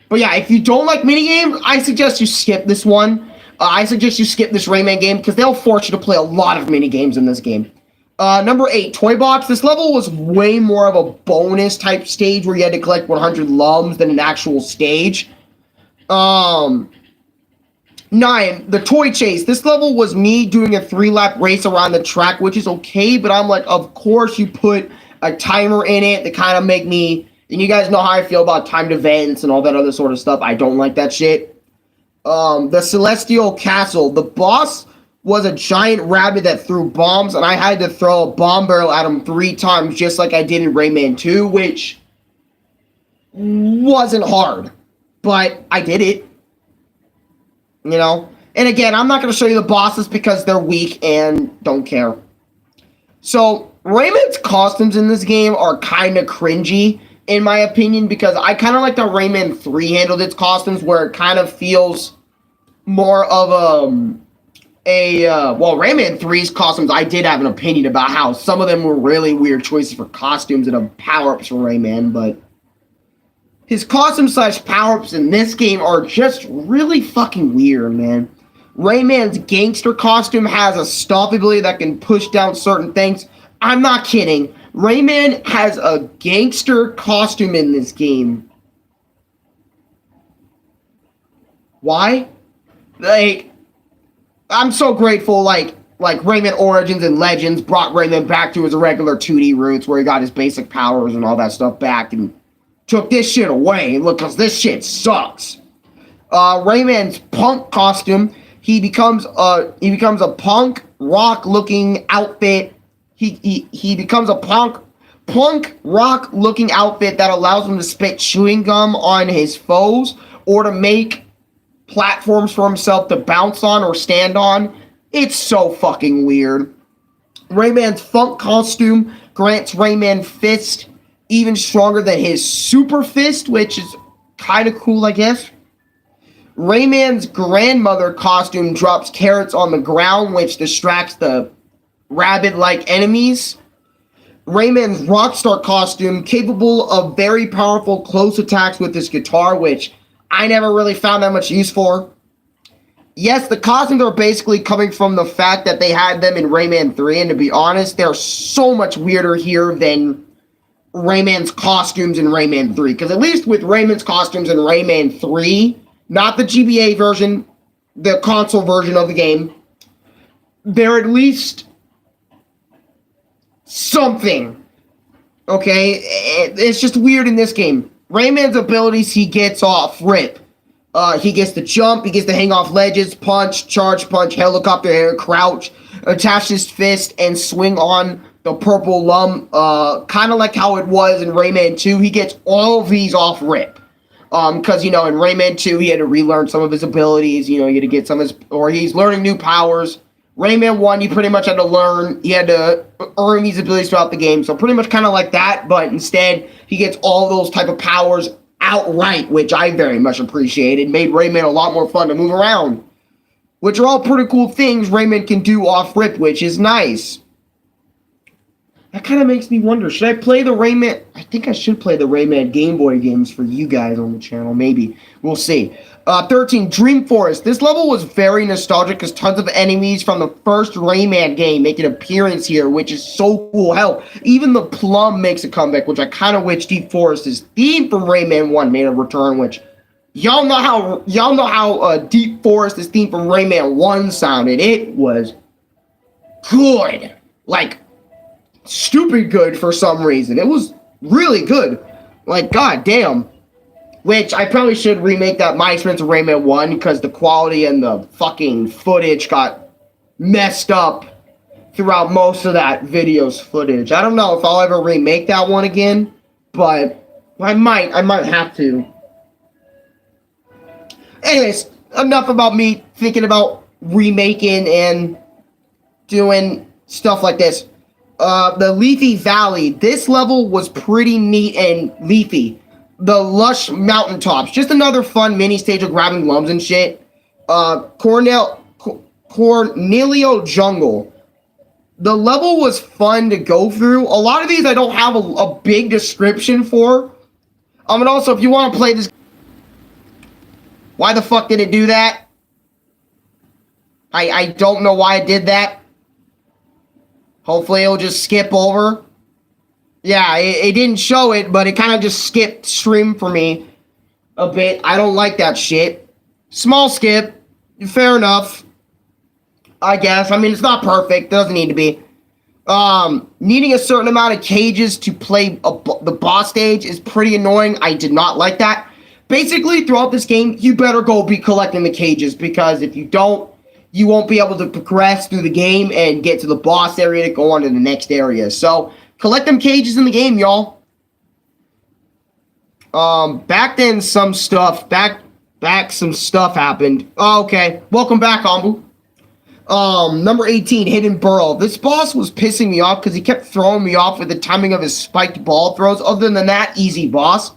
But yeah, if you don't like minigames, I suggest you skip this one. I suggest you skip this Rayman game, because they'll force you to play a lot of minigames in this game. Number 8, Toy Box. This level was way more of a bonus type stage where you had to collect 100 lums than an actual stage. 9, The Toy Chase. This level was me doing a 3-lap race around the track, which is okay, but I'm like, of course you put a timer in it to kind of make me, and you guys know how I feel about timed events and all that other sort of stuff. I don't like that shit. The Celestial Castle. The boss was a giant rabbit that threw bombs, and I had to throw a bomb barrel at him 3 times, just like I did in Rayman 2, which wasn't hard, but I did it, you know? And again, I'm not going to show you the bosses because they're weak and don't care. So Rayman's costumes in this game are kind of cringy, in my opinion, because I kind of like the Rayman 3 handled its costumes, where it kind of feels more of well, Rayman 3's costumes, I did have an opinion about how some of them were really weird choices for costumes and power-ups for Rayman, but his costume slash power-ups in this game are just really fucking weird, man. Rayman's gangster costume has a stealth ability that can push down certain things. I'm not kidding. Rayman has a gangster costume in this game. Why? Like, I'm so grateful, like Rayman Origins and Legends brought Rayman back to his regular 2D roots where he got his basic powers and all that stuff back and took this shit away. Look, because this shit sucks. Rayman's punk costume, he becomes a punk rock looking outfit. He becomes a punk rock looking outfit that allows him to spit chewing gum on his foes or to make platforms for himself to bounce on or stand on. It's so fucking weird. Rayman's funk costume grants Rayman Fist even stronger than his Super Fist, which is kind of cool, I guess. Rayman's grandmother costume drops carrots on the ground, which distracts the rabbit-like enemies. Rayman's Rockstar costume, capable of very powerful close attacks with his guitar, which I never really found that much use for. Yes, the costumes are basically coming from the fact that they had them in Rayman 3, and to be honest, they're so much weirder here than Rayman's costumes in Rayman 3. Because at least with Rayman's costumes in Rayman 3, not the GBA version, the console version of the game, they're at least something. Okay? It's just weird in this game. Rayman's abilities, he gets off rip. He gets to jump, he gets to hang off ledges, punch, charge punch, helicopter air, crouch, attach his fist, and swing on the purple lump. Kind of like how it was in Rayman 2. He gets all of these off rip. Because, in Rayman 2, he had to relearn some of his abilities, he had to get some of his, or he's learning new powers. Rayman 1, you pretty much had to learn, he had to earn these abilities throughout the game, so pretty much kind of like that, but instead, he gets all those type of powers outright, which I very much appreciated. Made Rayman a lot more fun to move around, which are all pretty cool things Rayman can do off-rip, which is nice. That kind of makes me wonder, should I play the Rayman? I think I should play the Rayman Game Boy games for you guys on the channel, maybe. We'll see. 13, Dream Forest. This level was very nostalgic because tons of enemies from the first Rayman game make an appearance here, which is so cool. Hell, even the Plum makes a comeback, which I kind of wish Deep Forest's theme from Rayman 1 made a return, which y'all know how Deep Forest's theme from Rayman 1 sounded. It was good. Like, stupid good for some reason. It was really good. Like, goddamn. Which, I probably should remake that My Experience of Rayman 1, because the quality and the fucking footage got messed up throughout most of that video's footage. I don't know if I'll ever remake that one again, but I might have to. Anyways, enough about me thinking about remaking and doing stuff like this. The Leafy Valley. This level was pretty neat and leafy. The lush mountaintops. Just another fun mini stage of grabbing lumps and shit. Cornelio Jungle. The level was fun to go through. A lot of these I don't have a big description for. And also, if you want to play this... Why the fuck did it do that? I don't know why it did that. Hopefully it'll just skip over. Yeah, it didn't show it, but it kind of just skipped stream for me a bit. I don't like that shit. Small skip. Fair enough. I guess. I mean, it's not perfect. Doesn't need to be. Needing a certain amount of cages to play the boss stage is pretty annoying. I did not like that. Basically, throughout this game, you better go be collecting the cages, because if you don't, you won't be able to progress through the game and get to the boss area to go on to the next area. So, collect them cages in the game, y'all. Back then, some stuff happened. Oh, okay. Welcome back, Ambu. Number 18, Hidden Burrow. This boss was pissing me off because he kept throwing me off with the timing of his spiked ball throws. Other than that, easy boss.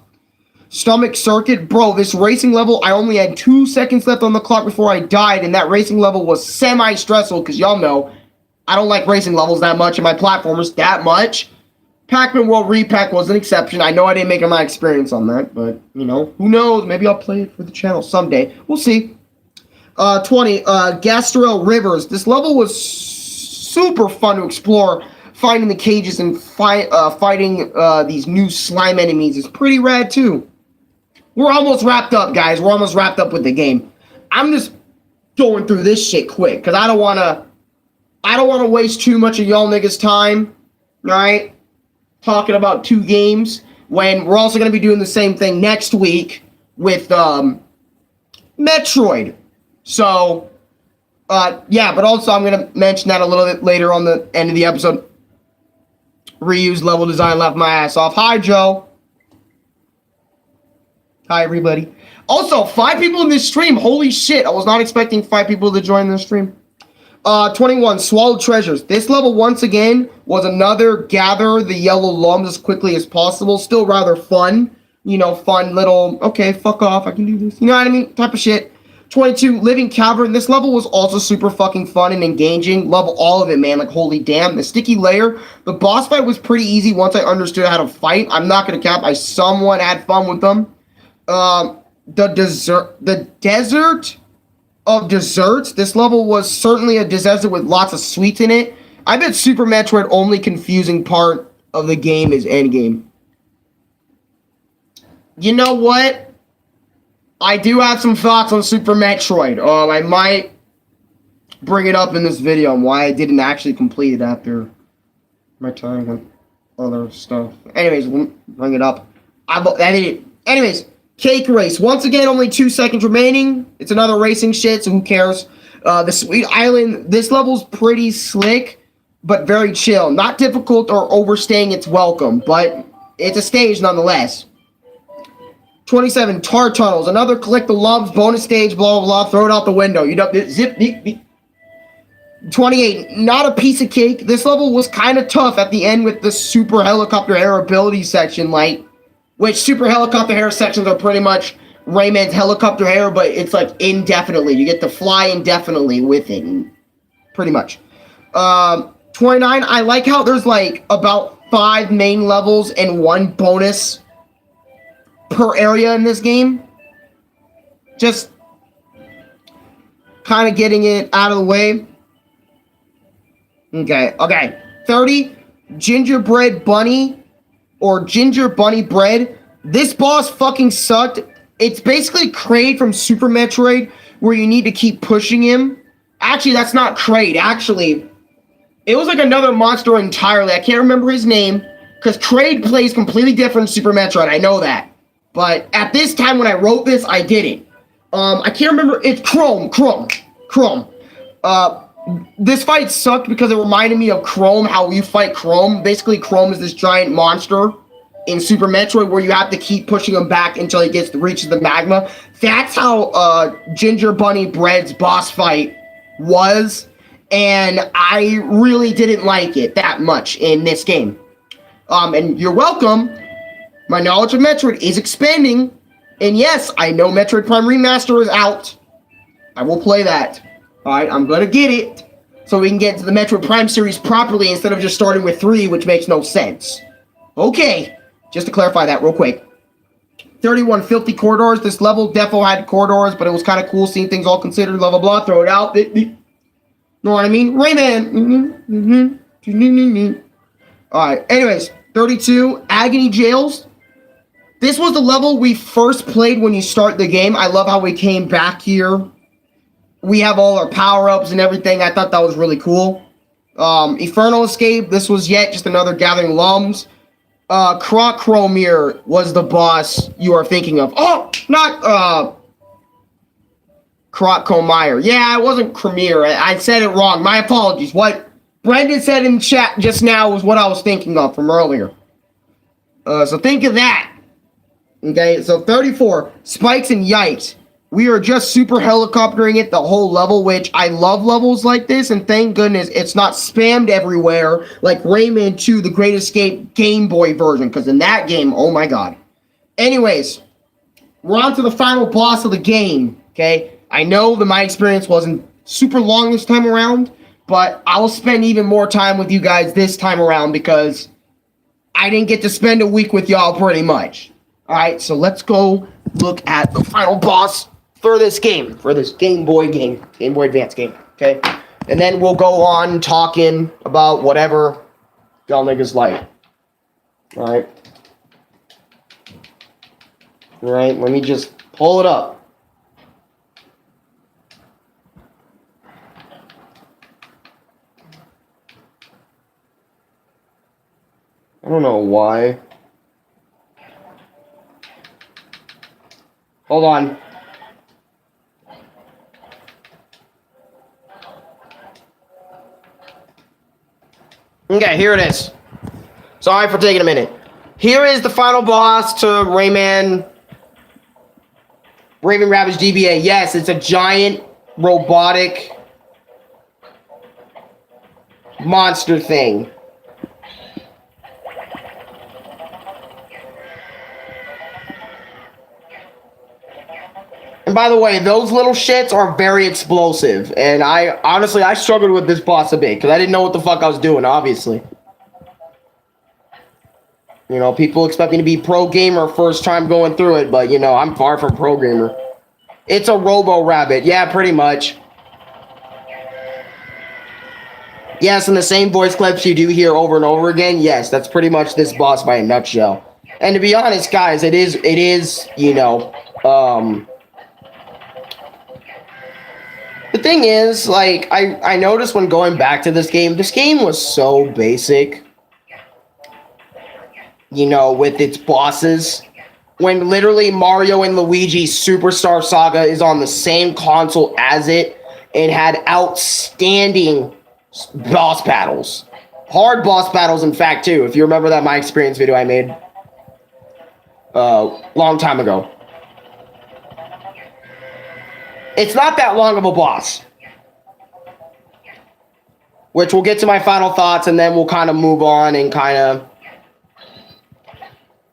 Stomach Circuit. Bro, this racing level, I only had 2 seconds left on the clock before I died, and that racing level was semi-stressful because y'all know I don't like racing levels that much and my platformers that much. Pac-Man World Repack was an exception. I know I didn't make my experience on that, but, you know, who knows? Maybe I'll play it for the channel someday. We'll see. 20, Gastrel Rivers. This level was super fun to explore. Finding the cages and fighting these new slime enemies is pretty rad, too. We're almost wrapped up, guys. We're almost wrapped up with the game. I'm just going through this shit quick, because I don't want to waste too much of y'all niggas' time, right? Talking about 2 games, when we're also going to be doing the same thing next week with Metroid. So, yeah, but also I'm going to mention that a little bit later on the end of the episode. Reused level design left my ass off. Hi, Joe. Hi, everybody. Also, 5 people in this stream. Holy shit. I was not expecting 5 people to join this stream. 21, Swallowed Treasures. This level, once again, was another gather the yellow lums as quickly as possible. Still rather fun. You know, fun little, okay, fuck off, I can do this. You know what I mean? Type of shit. 22, Living Cavern. This level was also super fucking fun and engaging. Love all of it, man. Like, holy damn. The Sticky Layer. The boss fight was pretty easy once I understood how to fight. I'm not going to cap. I somewhat had fun with them. The Desert of Desserts. This level was certainly a desert with lots of sweets in it. I bet Super Metroid only confusing part of the game is endgame. You know what? I do have some thoughts on Super Metroid. I might bring it up in this video on why I didn't actually complete it after my time with other stuff. Anyways, we'll bring it up. Anyways, Cake Race. Once again, only 2 seconds remaining. It's another racing shit, so who cares? The Sweet Island. This level's pretty slick, but very chill. Not difficult or overstaying its welcome, but it's a stage nonetheless. 27, Tar Tunnels. Another collect the loves, bonus stage, blah, blah, blah. Throw it out the window. You don't zip, beep, beep. 28, Not a Piece of Cake. This level was kind of tough at the end with the Super Helicopter Air ability section, like, which Super Helicopter Air sections are pretty much Rayman's Helicopter Air, but it's like indefinitely. You get to fly indefinitely with it, pretty much. 29, I like how there's like about 5 main levels and 1 bonus per area in this game. Just kind of getting it out of the way. Okay. 30, Gingerbread Bunny or Ginger Bunny Bread. This boss fucking sucked. It's basically Kraid from Super Metroid, where you need to keep pushing him. Actually, that's not Kraid. Actually, it was like another monster entirely. I can't remember his name, because Kraid plays completely different in Super Metroid. I know that. But at this time when I wrote this, I didn't. I can't remember. It's Chrome. This fight sucked because it reminded me of Chrome, how you fight Chrome. Basically, Chrome is this giant monster in Super Metroid where you have to keep pushing him back until he reaches the magma. That's how Ginger Bunny Bread's boss fight was. And I really didn't like it that much in this game. And you're welcome. My knowledge of Metroid is expanding. And yes, I know Metroid Prime Remaster is out. I will play that. Alright, I'm gonna get it. So we can get into the Metroid Prime series properly instead of just starting with 3, which makes no sense. Okay, just to clarify that real quick. 31, Filthy Corridors. This level defo had corridors, but it was kind of cool seeing things all considered, blah, blah, blah. Throw it out. Know what I mean? Rayman. Alright, anyways. 32, Agony Jails. This was the level we first played when you start the game. I love how we came back here. We have all our power-ups and everything. I thought that was really cool. Infernal Escape. This was yet just another Gathering Lums. Crochromir was the boss you are thinking of. Oh, not Crocomire. Yeah, it wasn't Cromir. I said it wrong. My apologies. What Brendan said in chat just now was what I was thinking of from earlier. So think of that. Okay, so 34, Spikes and Yikes. we are just super helicoptering it the whole level, which I love levels like this, and thank goodness it's not spammed everywhere like Rayman 2, The Great Escape Game Boy version, because in that game, oh my god. Anyways, we're on to the final boss of the game, okay? I know that my experience wasn't super long this time around, but I'll spend even more time with you guys this time around because I didn't get to spend a week with y'all pretty much. Alright, so let's go look at the final boss for this game, for this Game Boy Advance game, okay? And then we'll go on talking about whatever y'all niggas like. Alright. Alright, let me just pull it up. I don't know why. Hold on. Okay, here it is. Sorry for taking a minute. Here is the final boss to Rayman Raving Rabbids GBA. Yes, it's a giant robotic monster thing. And by the way, those little shits are very explosive. And honestly, I struggled with this boss a bit because I didn't know what the fuck I was doing, obviously. You know, people expect me to be pro gamer first time going through it, but you know, I'm far from pro gamer. It's a Robo Rabbit. Yeah, pretty much. Yes, and the same voice clips you do hear over and over again. Yes, that's pretty much this boss by a nutshell. And to be honest, guys, it is, you know, the thing is, like, I noticed when going back to this game was so basic, you know, with its bosses. When literally Mario and Luigi's Superstar Saga is on the same console as it, and had outstanding boss battles. Hard boss battles, in fact, too, if you remember that My Experience video I made long time ago. It's not that long of a boss. Which we'll get to my final thoughts, and then we'll kind of move on and kind of...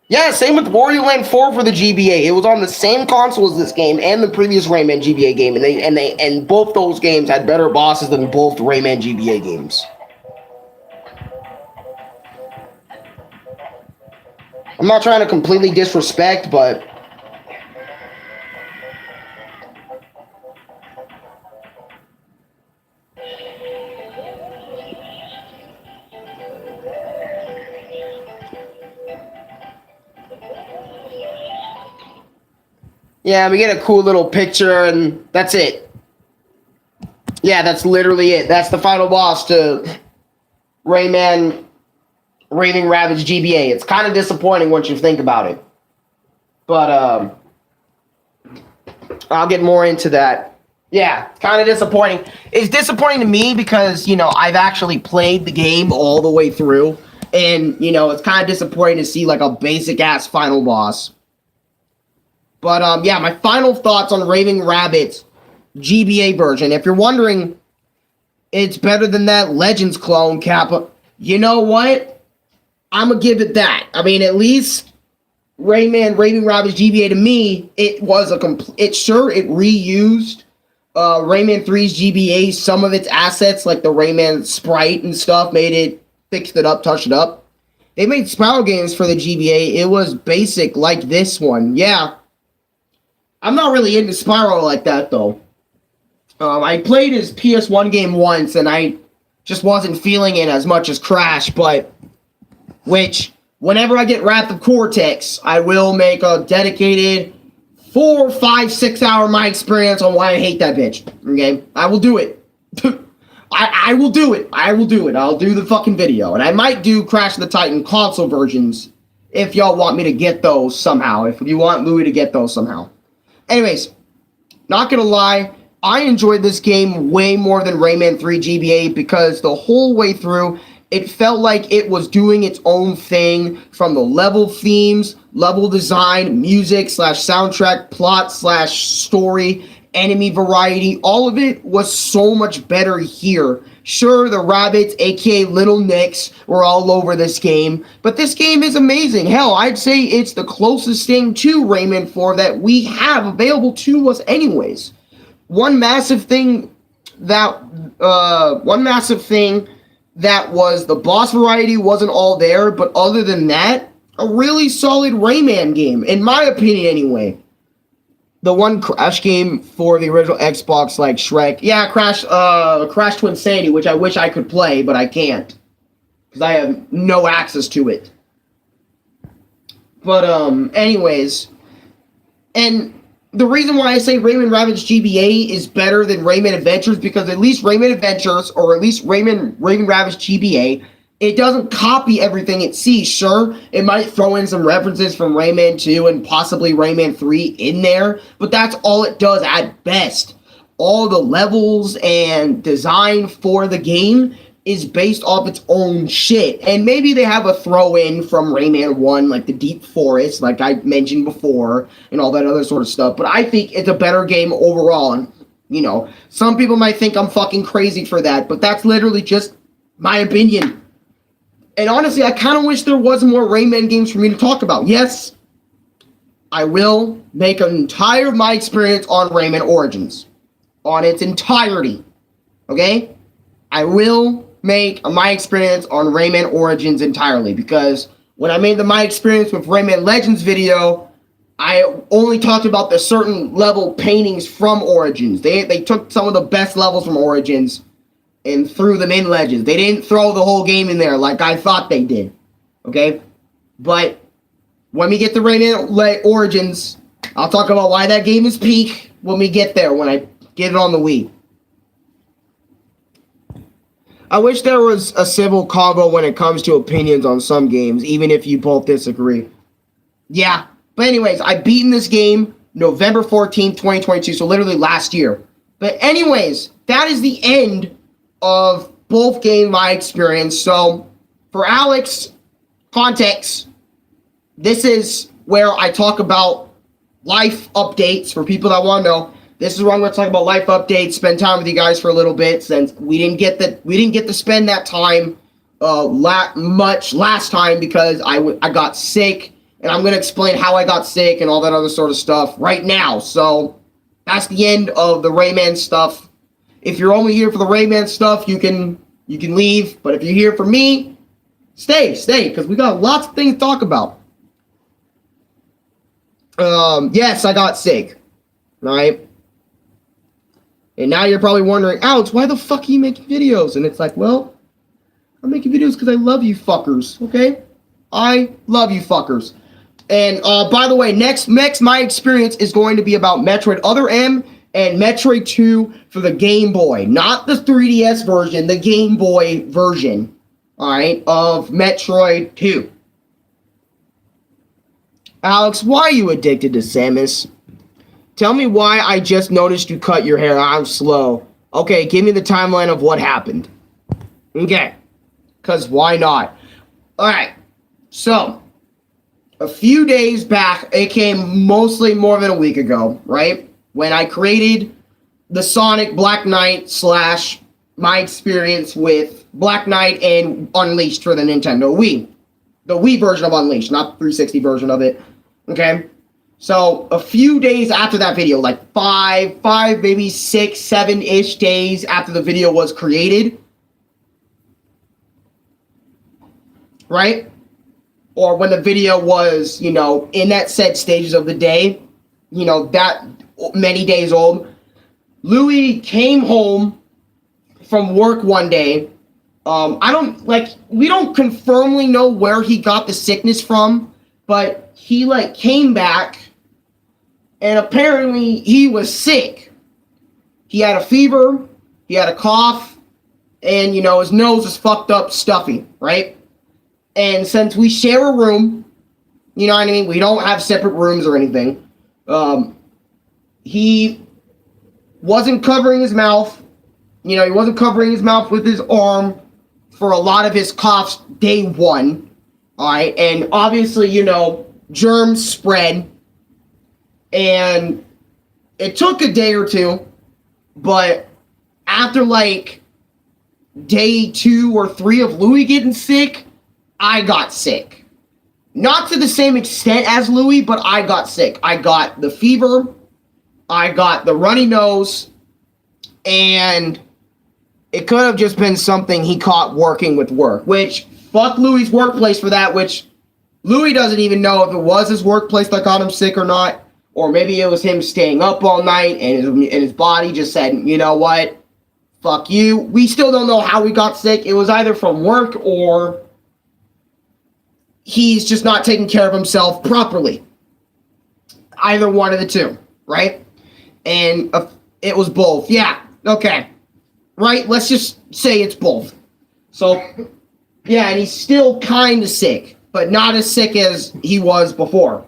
Yeah, same with Wario Land 4 for the GBA. It was on the same console as this game and the previous Rayman GBA game, and both those games had better bosses than both Rayman GBA games. I'm not trying to completely disrespect, but... yeah, we get a cool little picture, and that's it. Yeah, that's literally it. That's the final boss to Rayman Raving Rabbids GBA. It's kind of disappointing once you think about it. But, I'll get more into that. Yeah, it's kind of disappointing. It's disappointing to me because, you know, I've actually played the game all the way through. And, you know, it's kind of disappointing to see, like, a basic-ass final boss. But, yeah, my final thoughts on Raving Rabbids GBA version. If you're wondering, it's better than that Legends clone, Kappa. You know what? I'm going to give it that. I mean, at least Rayman Raving Rabbids GBA, to me, it was a complete... it reused Rayman 3's GBA, some of its assets, like the Rayman sprite and stuff, fixed it up, touched it up. They made Spiral games for the GBA. It was basic like this one. Yeah. I'm not really into Spiral like that, though. I played his PS1 game once, and I just wasn't feeling it as much as Crash, but... which, whenever I get Wrath of Cortex, I will make a dedicated 4, 5, 6 hour My Experience on why I hate that bitch. Okay? I will do it. I will do it. I will do it. I'll do the fucking video. And I might do Crash of the Titan console versions if y'all want me to get those somehow. If you want Louis to get those somehow. Anyways, not gonna lie, I enjoyed this game way more than Rayman 3 GBA because the whole way through, It felt like it was doing its own thing from the level themes, level design, music slash soundtrack, plot slash story, enemy variety. All of it was so much better here. Sure, the Rabbids, aka Little Nicks, were all over this game, but this game is amazing. Hell, I'd say it's the closest thing to Rayman 4 that we have available to us anyways. One massive thing that was the boss variety wasn't all there, but other than that, a really solid Rayman game, in my opinion anyway. The one Crash game for the original Xbox, like Shrek. Yeah, Crash Twinsanity, which I wish I could play, but I can't. Because I have no access to it. But, anyways. And the reason why I say Rayman Rabbids GBA is better than Rayman Adventures, because at least Rayman Adventures, or at least Raving Rabbids GBA, it doesn't copy everything it sees. Sure, it might throw in some references from Rayman 2 and possibly Rayman 3 in there, but that's all it does at best. All the levels and design for the game is based off its own shit. And maybe they have a throw-in from Rayman 1, like the Deep Forest, like I mentioned before, and all that other sort of stuff. But I think it's a better game overall. And, you know, some people might think I'm fucking crazy for that, but that's literally just my opinion. And honestly, I kind of wish there was more Rayman games for me to talk about. Yes, I will make an entire my experience on Rayman Origins. On its entirety. Okay? I will make my experience on Rayman Origins entirely. Because when I made the my experience with Rayman Legends video, I only talked about the certain level paintings from Origins. They took some of the best levels from Origins and threw them in Legends. They didn't throw the whole game in there like I thought they did. Okay? But when we get to Rayman Origins, I'll talk about why that game is peak when we get there, when I get it on the Wii. I wish there was a civil combo when it comes to opinions on some games, even if you both disagree. Yeah. But anyways, I beaten this game November 14th, 2022, so literally last year. But anyways, that is the end of both game my experience. So for Alex, context, this is where I talk about life updates for people that want to know. This is where I'm going to talk about life updates, spend time with you guys for a little bit, since we didn't get to spend that time much last time because I got sick, and I'm going to explain how I got sick and all that other sort of stuff right now. So that's the end of the Rayman stuff. If you're only here for the Rayman stuff, you can leave. But if you're here for me, stay, because we got lots of things to talk about. Yes, I got sick. Alright? And now you're probably wondering, Alex, why the fuck are you making videos? And it's like, well, I'm making videos because I love you fuckers, okay? I love you fuckers. And, by the way, next my experience is going to be about Metroid Other M and Metroid 2 for the Game Boy. Not the 3DS version, the Game Boy version, alright, of Metroid 2. Alex, why are you addicted to Samus? Tell me why I just noticed you cut your hair. I'm slow. Okay, give me the timeline of what happened. Okay. Because why not? Alright. So, a few days back, aka mostly more than a week ago, right? When I created the Sonic Black Knight / my experience with Black Knight and Unleashed for the Nintendo Wii. The Wii version of Unleashed, not the 360 version of it. Okay? So, a few days after that video, like five, maybe 6, 7-ish days after the video was created, right? Or when the video was, you know, in that set stages of the day, you know, that many days old, Louis came home from work one day. We don't confirmly know where he got the sickness from, but he, came back, and apparently he was sick. He had a fever, he had a cough, and, you know, his nose was fucked up stuffy, right? And since we share a room, you know what I mean? We don't have separate rooms or anything. He wasn't covering his mouth. You know, he wasn't covering his mouth with his arm for a lot of his coughs day one. All right. And obviously, you know, germs spread. And it took a day or two. But after like day 2 or 3 of Louis getting sick, I got sick. Not to the same extent as Louis, but I got sick. I got the fever. I got the runny nose. And it could have just been something he caught working with work, which, fuck Louis' workplace for that, which Louis doesn't even know if it was his workplace that got him sick or not, or maybe it was him staying up all night and his body just said, you know what, fuck you. We still don't know how he got sick. It was either from work or he's just not taking care of himself properly. Either one of the two, right? And it was both. Yeah, okay. Right? Let's just say it's both. So, yeah, and he's still kind of sick, but not as sick as he was before.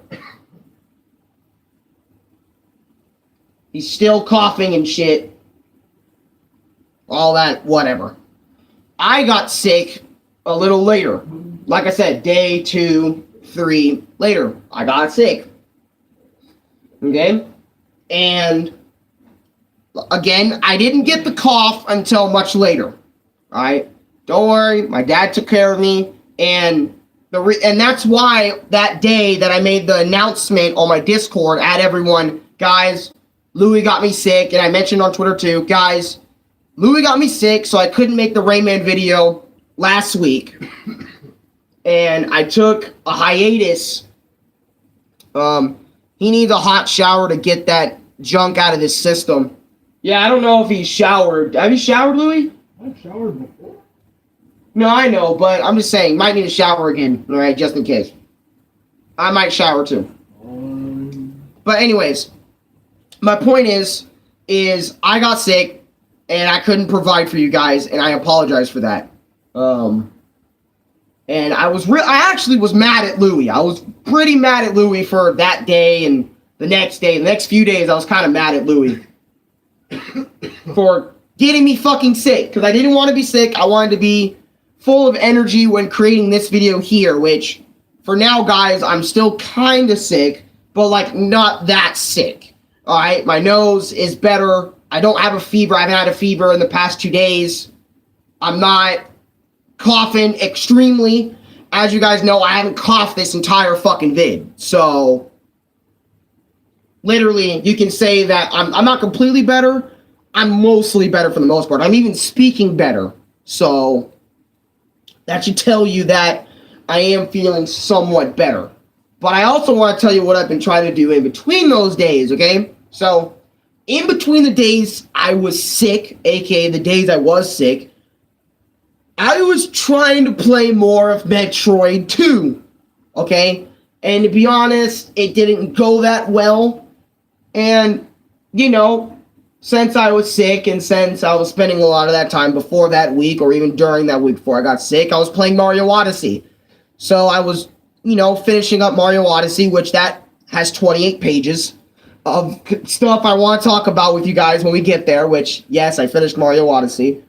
He's still coughing and shit. All that, whatever. I got sick a little later. Like I said, day 2, 3 later, I got sick. Okay? And again, I didn't get the cough until much later. Alright? Don't worry, my dad took care of me, and that's why that day that I made the announcement on my Discord at everyone, guys, Louis got me sick, and I mentioned on Twitter too, guys, Louis got me sick, so I couldn't make the Rayman video last week. And I took a hiatus. He needs a hot shower to get that junk out of his system. Yeah, I don't know if he's showered. Have you showered, Louis? I've showered before. No, I know, but I'm just saying, might need to shower again, all right, just in case. I might shower too. But anyways, my point is I got sick, and I couldn't provide for you guys, and I apologize for that. And I actually was mad at Louis. I was pretty mad at Louis for that day and the next day. The next few days, I was kind of mad at Louis for getting me fucking sick. Because I didn't want to be sick. I wanted to be full of energy when creating this video here. Which, for now, guys, I'm still kind of sick. But, like, not that sick. Alright? My nose is better. I don't have a fever. I haven't had a fever in the past 2 days. I'm not coughing extremely. As you guys know, I haven't coughed this entire fucking vid. So, literally, you can say that I'm not completely better. I'm mostly better for the most part. I'm even speaking better. So, that should tell you that I am feeling somewhat better. But I also want to tell you what I've been trying to do in between those days, okay? So, in between the days I was sick, aka the days I was sick, I was trying to play more of Metroid 2, okay? And to be honest, it didn't go that well. And, you know, since I was sick and since I was spending a lot of that time before that week or even during that week before I got sick, I was playing Mario Odyssey. So I was, you know, finishing up Mario Odyssey, which that has 28 pages of stuff I want to talk about with you guys when we get there, which, yes, I finished Mario Odyssey.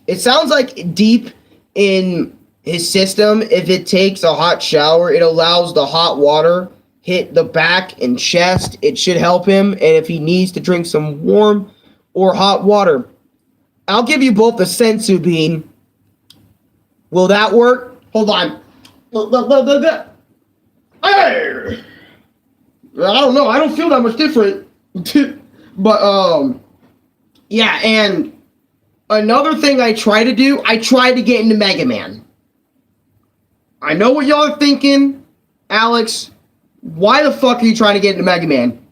It sounds like deep in his system, if it takes a hot shower, it allows the hot water hit the back and chest. It should help him. And if he needs to drink some warm or hot water, I'll give you both the sensu bean. Will that work? Hold on. Hey! I don't know. I don't feel that much different. But, yeah, and another thing I try to do, I try to get into Mega Man. I know what y'all are thinking. Alex, why the fuck are you trying to get into Mega Man?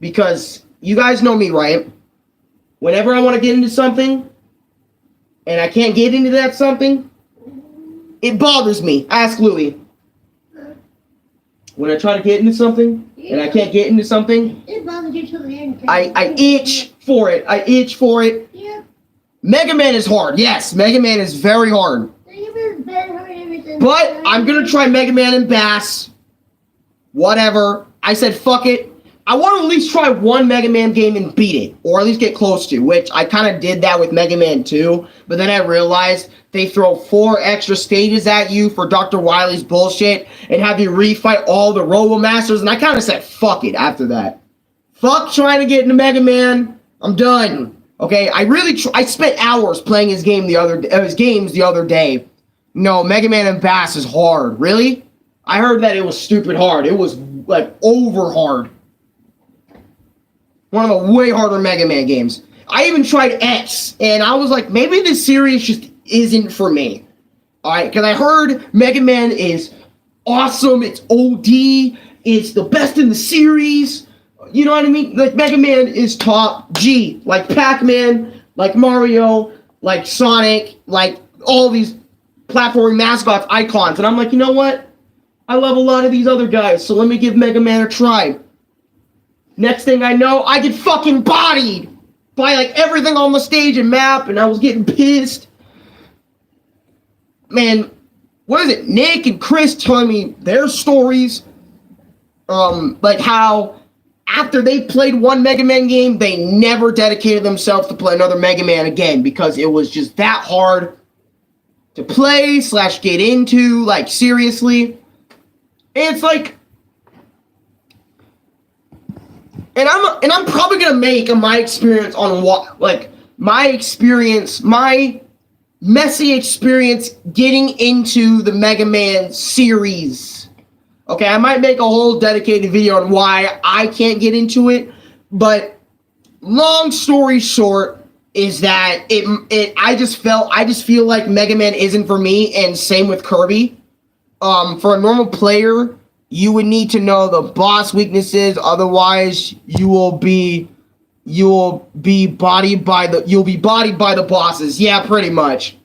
Because you guys know me, right? Whenever I want to get into something, and I can't get into that something, it bothers me. Ask Louie. When I try to get into something, and I can't get into something, it bothers you till the end. I itch for it. I itch for it. Yeah. Mega Man is hard. Yes, Mega Man is very hard. But I'm going to try Mega Man and Bass. Whatever. I said, fuck it. I want to at least try one Mega Man game and beat it, or at least get close to, which I kind of did that with Mega Man 2, but then I realized they throw 4 extra stages at you for Dr. Wily's bullshit and have you refight all the Robo Masters, and I kind of said, fuck it after that. Fuck trying to get into Mega Man. I'm done. Okay, I spent hours playing his games the other day. No, Mega Man and Bass is hard. Really? I heard that it was stupid hard. It was, like, over hard. One of the way harder Mega Man games. I even tried X, and I was like, maybe this series just isn't for me. Alright, because I heard Mega Man is awesome, it's OD, it's the best in the series. You know what I mean? Like, Mega Man is top G. Like Pac-Man, like Mario, like Sonic, like all these platforming mascots, icons. And I'm like, you know what? I love a lot of these other guys, so let me give Mega Man a try. Next thing I know, I get fucking bodied by, like, everything on the stage and map, and I was getting pissed. Man, what is it? Nick and Chris telling me their stories. Like how after they played one Mega Man game, they never dedicated themselves to play another Mega Man again because it was just that hard to play / get into, like, seriously. And it's like, and I'm probably gonna make my experience on what, like, my messy experience getting into the Mega Man series. Okay, I might make a whole dedicated video on why I can't get into it, but long story short is that I just feel like Mega Man isn't for me, and same with Kirby. For a normal player, you would need to know the boss weaknesses, otherwise you'll be bodied by the bosses. Yeah, pretty much.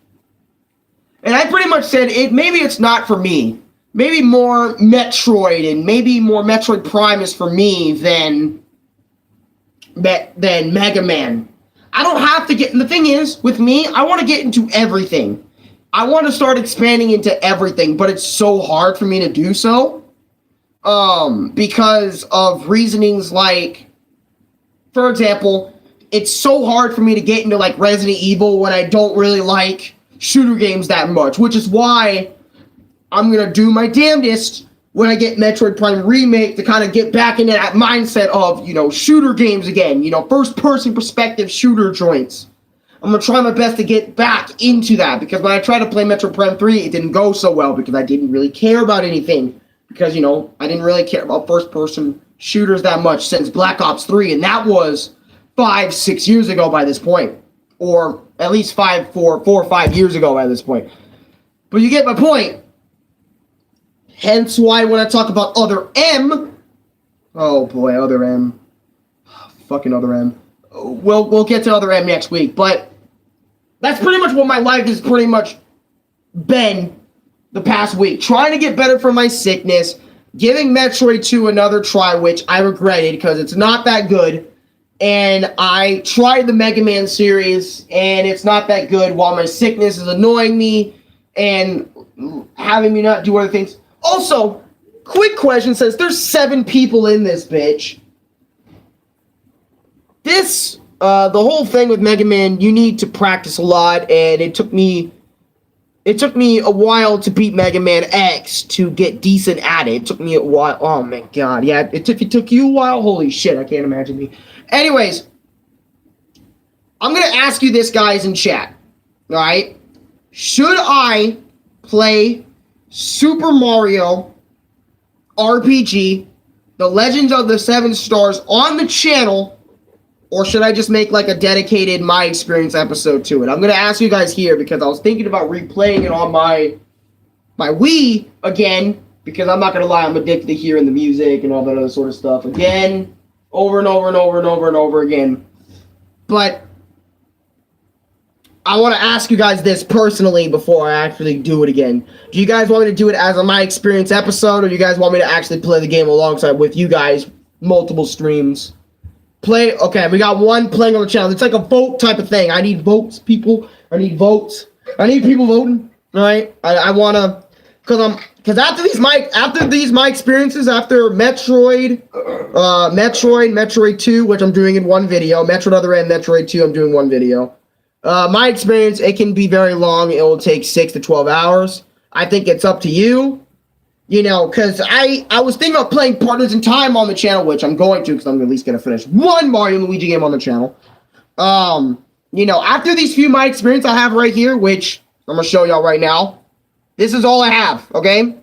And I pretty much said maybe it's not for me. Maybe more Metroid and maybe more Metroid Prime is for me than Mega Man. I don't have to get, and the thing is, with me, I want to get into everything. I want to start expanding into everything, but it's so hard for me to do so. Because of reasonings like, for example, it's so hard for me to get into, like, Resident Evil when I don't really like shooter games that much, which is why I'm gonna do my damnedest when I get Metroid Prime Remake to kind of get back into that mindset of, you know, shooter games again, you know, first-person perspective shooter joints. I'm gonna try my best to get back into that, because when I tried to play Metroid Prime 3, it didn't go so well because I didn't really care about anything. Because, you know, I didn't really care about first-person shooters that much since Black Ops 3, and that was 5-6 years ago by this point. Or at least 4 or 5 years ago by this point. But you get my point. Hence why when I talk about Other M... Oh boy, Other M. Fucking Other M. We'll get to Other M next week, but that's pretty much what my life has pretty much been the past week. Trying to get better from my sickness, giving Metroid 2 another try, which I regretted because it's not that good. And I tried the Mega Man series, and it's not that good while my sickness is annoying me and having me not do other things. Also, quick question says, there's 7 people in this bitch. This, the whole thing with Mega Man, you need to practice a lot, and it took me a while to beat Mega Man X to get decent at it. It took me a while. Oh my god, yeah, it took you a while? Holy shit, I can't imagine me. Anyways, I'm gonna ask you this, guys, in chat. Alright? Should I play Super Mario RPG, The Legends of the Seven Stars on the channel, or should I just make, like, a dedicated My Experience episode to it? I'm going to ask you guys here because I was thinking about replaying it on my Wii again, because I'm not going to lie, I'm addicted to hearing the music and all that other sort of stuff again, over and over and over and over and over again. But I want to ask you guys this personally before I actually do it again. Do you guys want me to do it as a My Experience episode, or do you guys want me to actually play the game alongside with you guys, multiple streams? Okay, we got one playing on the channel. It's like a vote type of thing. I need votes, people. I need votes. I need people voting. All right? I want to Because after these my experiences after Metroid 2, which I'm doing in one video, Metroid Other End, Metroid 2, I'm doing one video. My experience, it can be very long. It will take 6 to 12 hours. I think it's up to you. You know, because I was thinking about playing Partners in Time on the channel, which I'm going to, because I'm at least going to finish one Mario and Luigi game on the channel. You know, after these few my experience I have right here, which I'm going to show y'all right now. This is all I have, okay?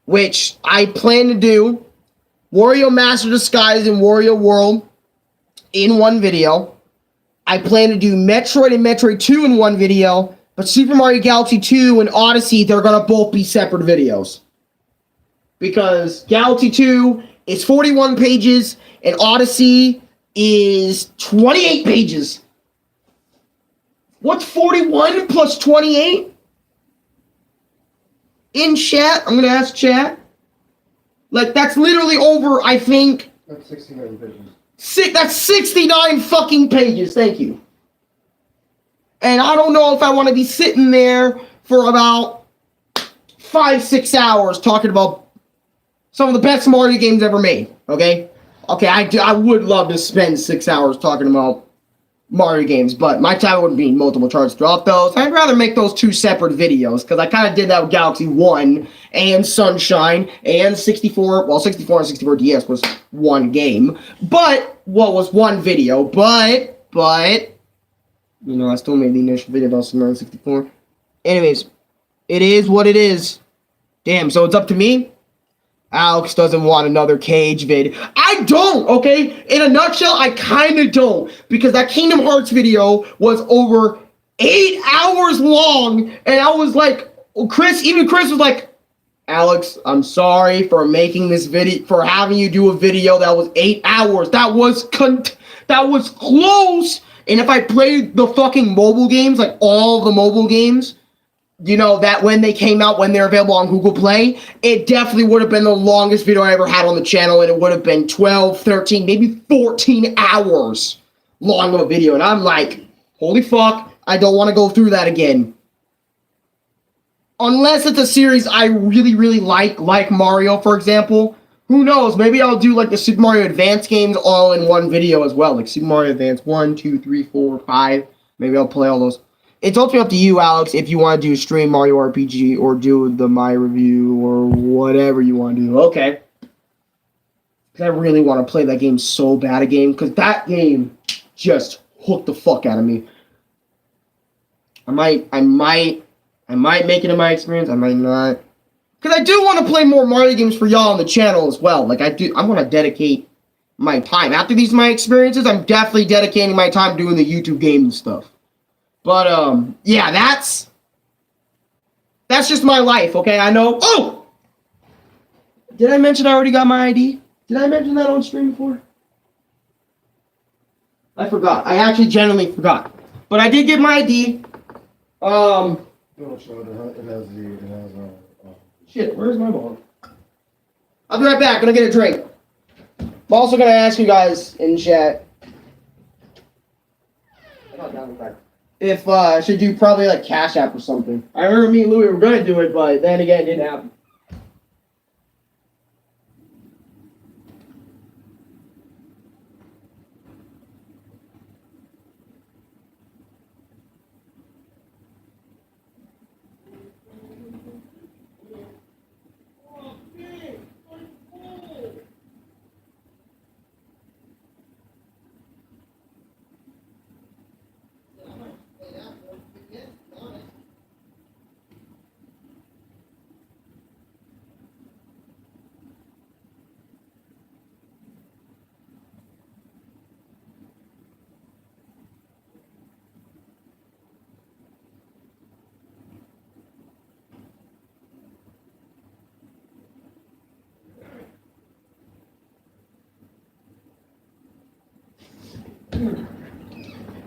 Which I plan to do Wario Master Disguise and Wario World in one video. I plan to do Metroid and Metroid 2 in one video. But Super Mario Galaxy 2 and Odyssey, they're going to both be separate videos. Because Galaxy 2 is 41 pages and Odyssey is 28 pages. What's 41 plus 28? In chat, I'm going to ask chat. Like, that's literally over, I think... That's 69 pages. That's 69 fucking pages, thank you. And I don't know if I want to be sitting there for about 5-6 hours talking about some of the best Mario games ever made. Okay? Okay, I would love to spend 6 hours talking about Mario games, but my time would be multiple charts throughout those. I'd rather make those 2 separate videos, because I kind of did that with Galaxy 1 and Sunshine and 64. Well, 64 and 64 DS was one game. But, well, was one video. But... You know, I still made the initial video about Super Mario 64. Anyways, it is what it is. Damn, so it's up to me? Alex doesn't want another Cage vid. I don't, okay? In a nutshell, I kind of don't. Because that Kingdom Hearts video was over 8 hours long. And I was like, Chris was like, Alex, I'm sorry for making this video, for having you do a video that was 8 hours. That was close. And if I played the fucking mobile games, like all the mobile games, you know, that when they came out, when they're available on Google Play, it definitely would have been the longest video I ever had on the channel, and it would have been 12, 13, maybe 14 hours long of a video. And I'm like, holy fuck, I don't want to go through that again. Unless it's a series I really, really like Mario, for example. Who knows? Maybe I'll do like the Super Mario Advance games all in one video as well. Like Super Mario Advance 1, 2, 3, 4, 5. Maybe I'll play all those. It's ultimately up to you, Alex, if you want to do stream Mario RPG or do the My Review or whatever you want to do. Okay. Because I really want to play that game so bad again. Because that game just hooked the fuck out of me. I might make it in my experience. I might not. Because I do want to play more Mario games for y'all on the channel as well. Like, I want to dedicate my time. After these my experiences, I'm definitely dedicating my time doing the YouTube game and stuff. But, yeah, that's just my life, okay? I know. Oh! Did I mention I already got my ID? Did I mention that on stream before? I forgot. I actually genuinely forgot. But I did get my ID. Don't show it. It has Shit, where's my ball? I'll be right back. Gonna get a drink. I'm also gonna ask you guys in chat if I should do probably like Cash App or something. I remember me and Louie were gonna do it, but then again, it didn't happen.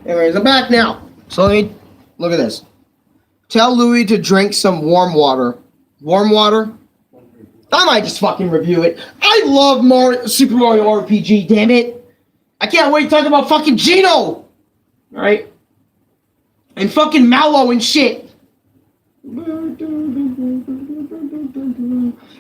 Anyways, I'm back now. So let me look at this. Tell Louie to drink some warm water. Warm water? I might just fucking review it. I love Super Mario RPG, damn it. I can't wait to talk about fucking Gino. Alright? And fucking Mallow and shit.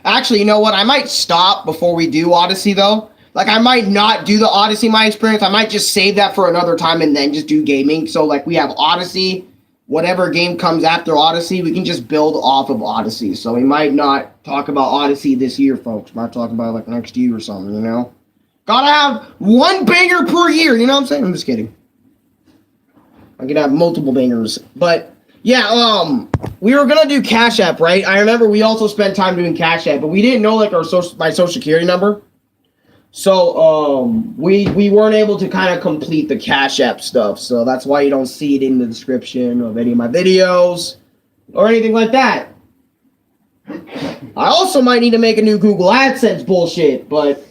Actually, you know what? I might stop before we do Odyssey, though. Like, I might not do the Odyssey My Experience. I might just save that for another time and then just do gaming. So, like, we have Odyssey. Whatever game comes after Odyssey, we can just build off of Odyssey. So we might not talk about Odyssey this year, folks. Might talk about it, like, next year or something, you know? Gotta have one banger per year, you know what I'm saying? I'm just kidding. I could have multiple bangers. But, yeah, we were gonna do Cash App, right? I remember we also spent time doing Cash App, but we didn't know, like, my social security number. So, we weren't able to kind of complete the Cash App stuff. So that's why you don't see it in the description of any of my videos or anything like that. I also might need to make a new Google AdSense bullshit, but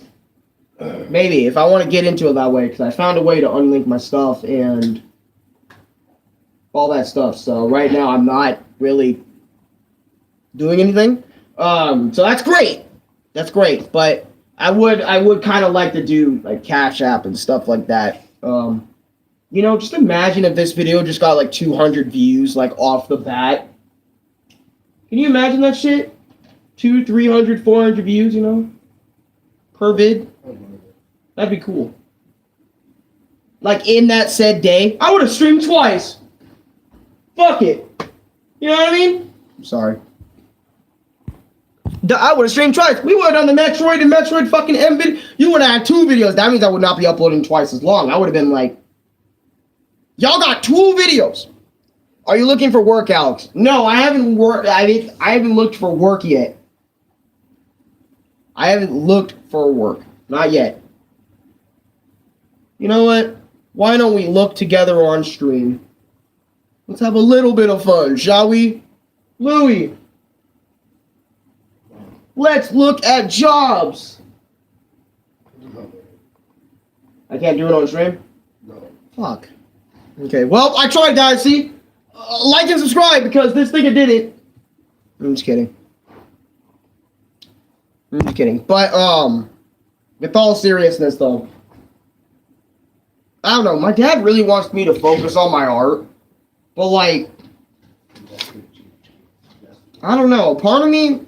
maybe if I want to get into it that way, because I found a way to unlink my stuff and all that stuff. So right now I'm not really doing anything. So that's great. That's great. But I would kind of like to do like Cash App and stuff like that. You know, just imagine if this video just got like 200 views like off the bat. Can you imagine that shit? 200, 300, 400 views, you know, per vid. That'd be cool. Like in that said day, I would have streamed twice. Fuck it. You know what I mean? I'm sorry. I would have streamed twice. We would have done the Metroid and Metroid fucking M vid. You would have had 2 videos. That means I would not be uploading twice as long. I would have been like, y'all got 2 videos. Are you looking for work, Alex? No, I haven't worked. I haven't looked for work yet. I haven't looked for work. Not yet. You know what? Why don't we look together on stream? Let's have a little bit of fun, shall we? Louie. Let's look at jobs. I can't do it on stream? No. Fuck. Okay, well, I tried, guys, see? Like and subscribe because this thing did it. I'm just kidding. I'm just kidding. But, with all seriousness, though, I don't know. My dad really wants me to focus on my art. But, like, I don't know. Part of me,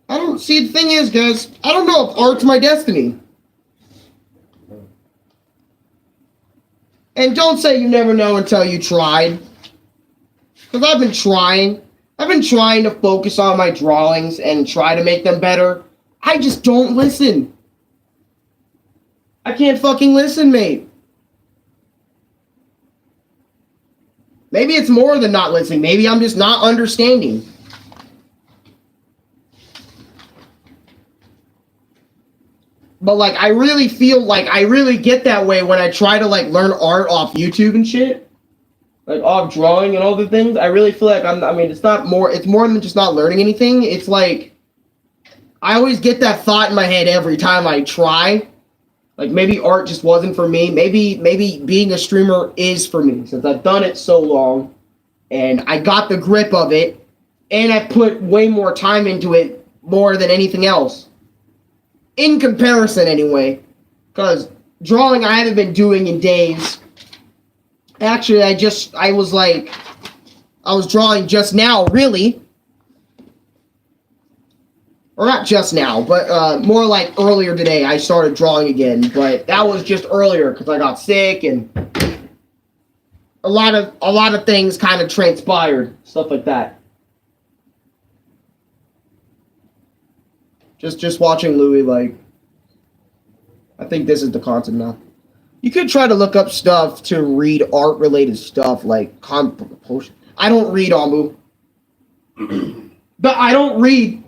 I don't see. The thing is, guys, I don't know if art's my destiny. And don't say you never know until you tried. Because I've been trying. I've been trying to focus on my drawings and try to make them better. I just don't listen. I can't fucking listen, mate. Maybe it's more than not listening. Maybe I'm just not understanding. But, like, I really feel like I really get that way when I try to, like, learn art off YouTube and shit. Like, off drawing and all the things. I really feel like it's more than just not learning anything. It's like, I always get that thought in my head every time I try. Like, maybe art just wasn't for me. Maybe being a streamer is for me, since I've done it so long, and I got the grip of it, and I put way more time into it, more than anything else. In comparison, anyway. Because drawing I haven't been doing in days. Actually, I was drawing just now, really. Or not just now, but more like earlier today I started drawing again. But that was just earlier because I got sick and a lot of things kind of transpired, stuff like that. Just watching Louis, like, I think this is the concept now. You could try to look up stuff to read art-related stuff, like I don't read, Ambu. But I don't read.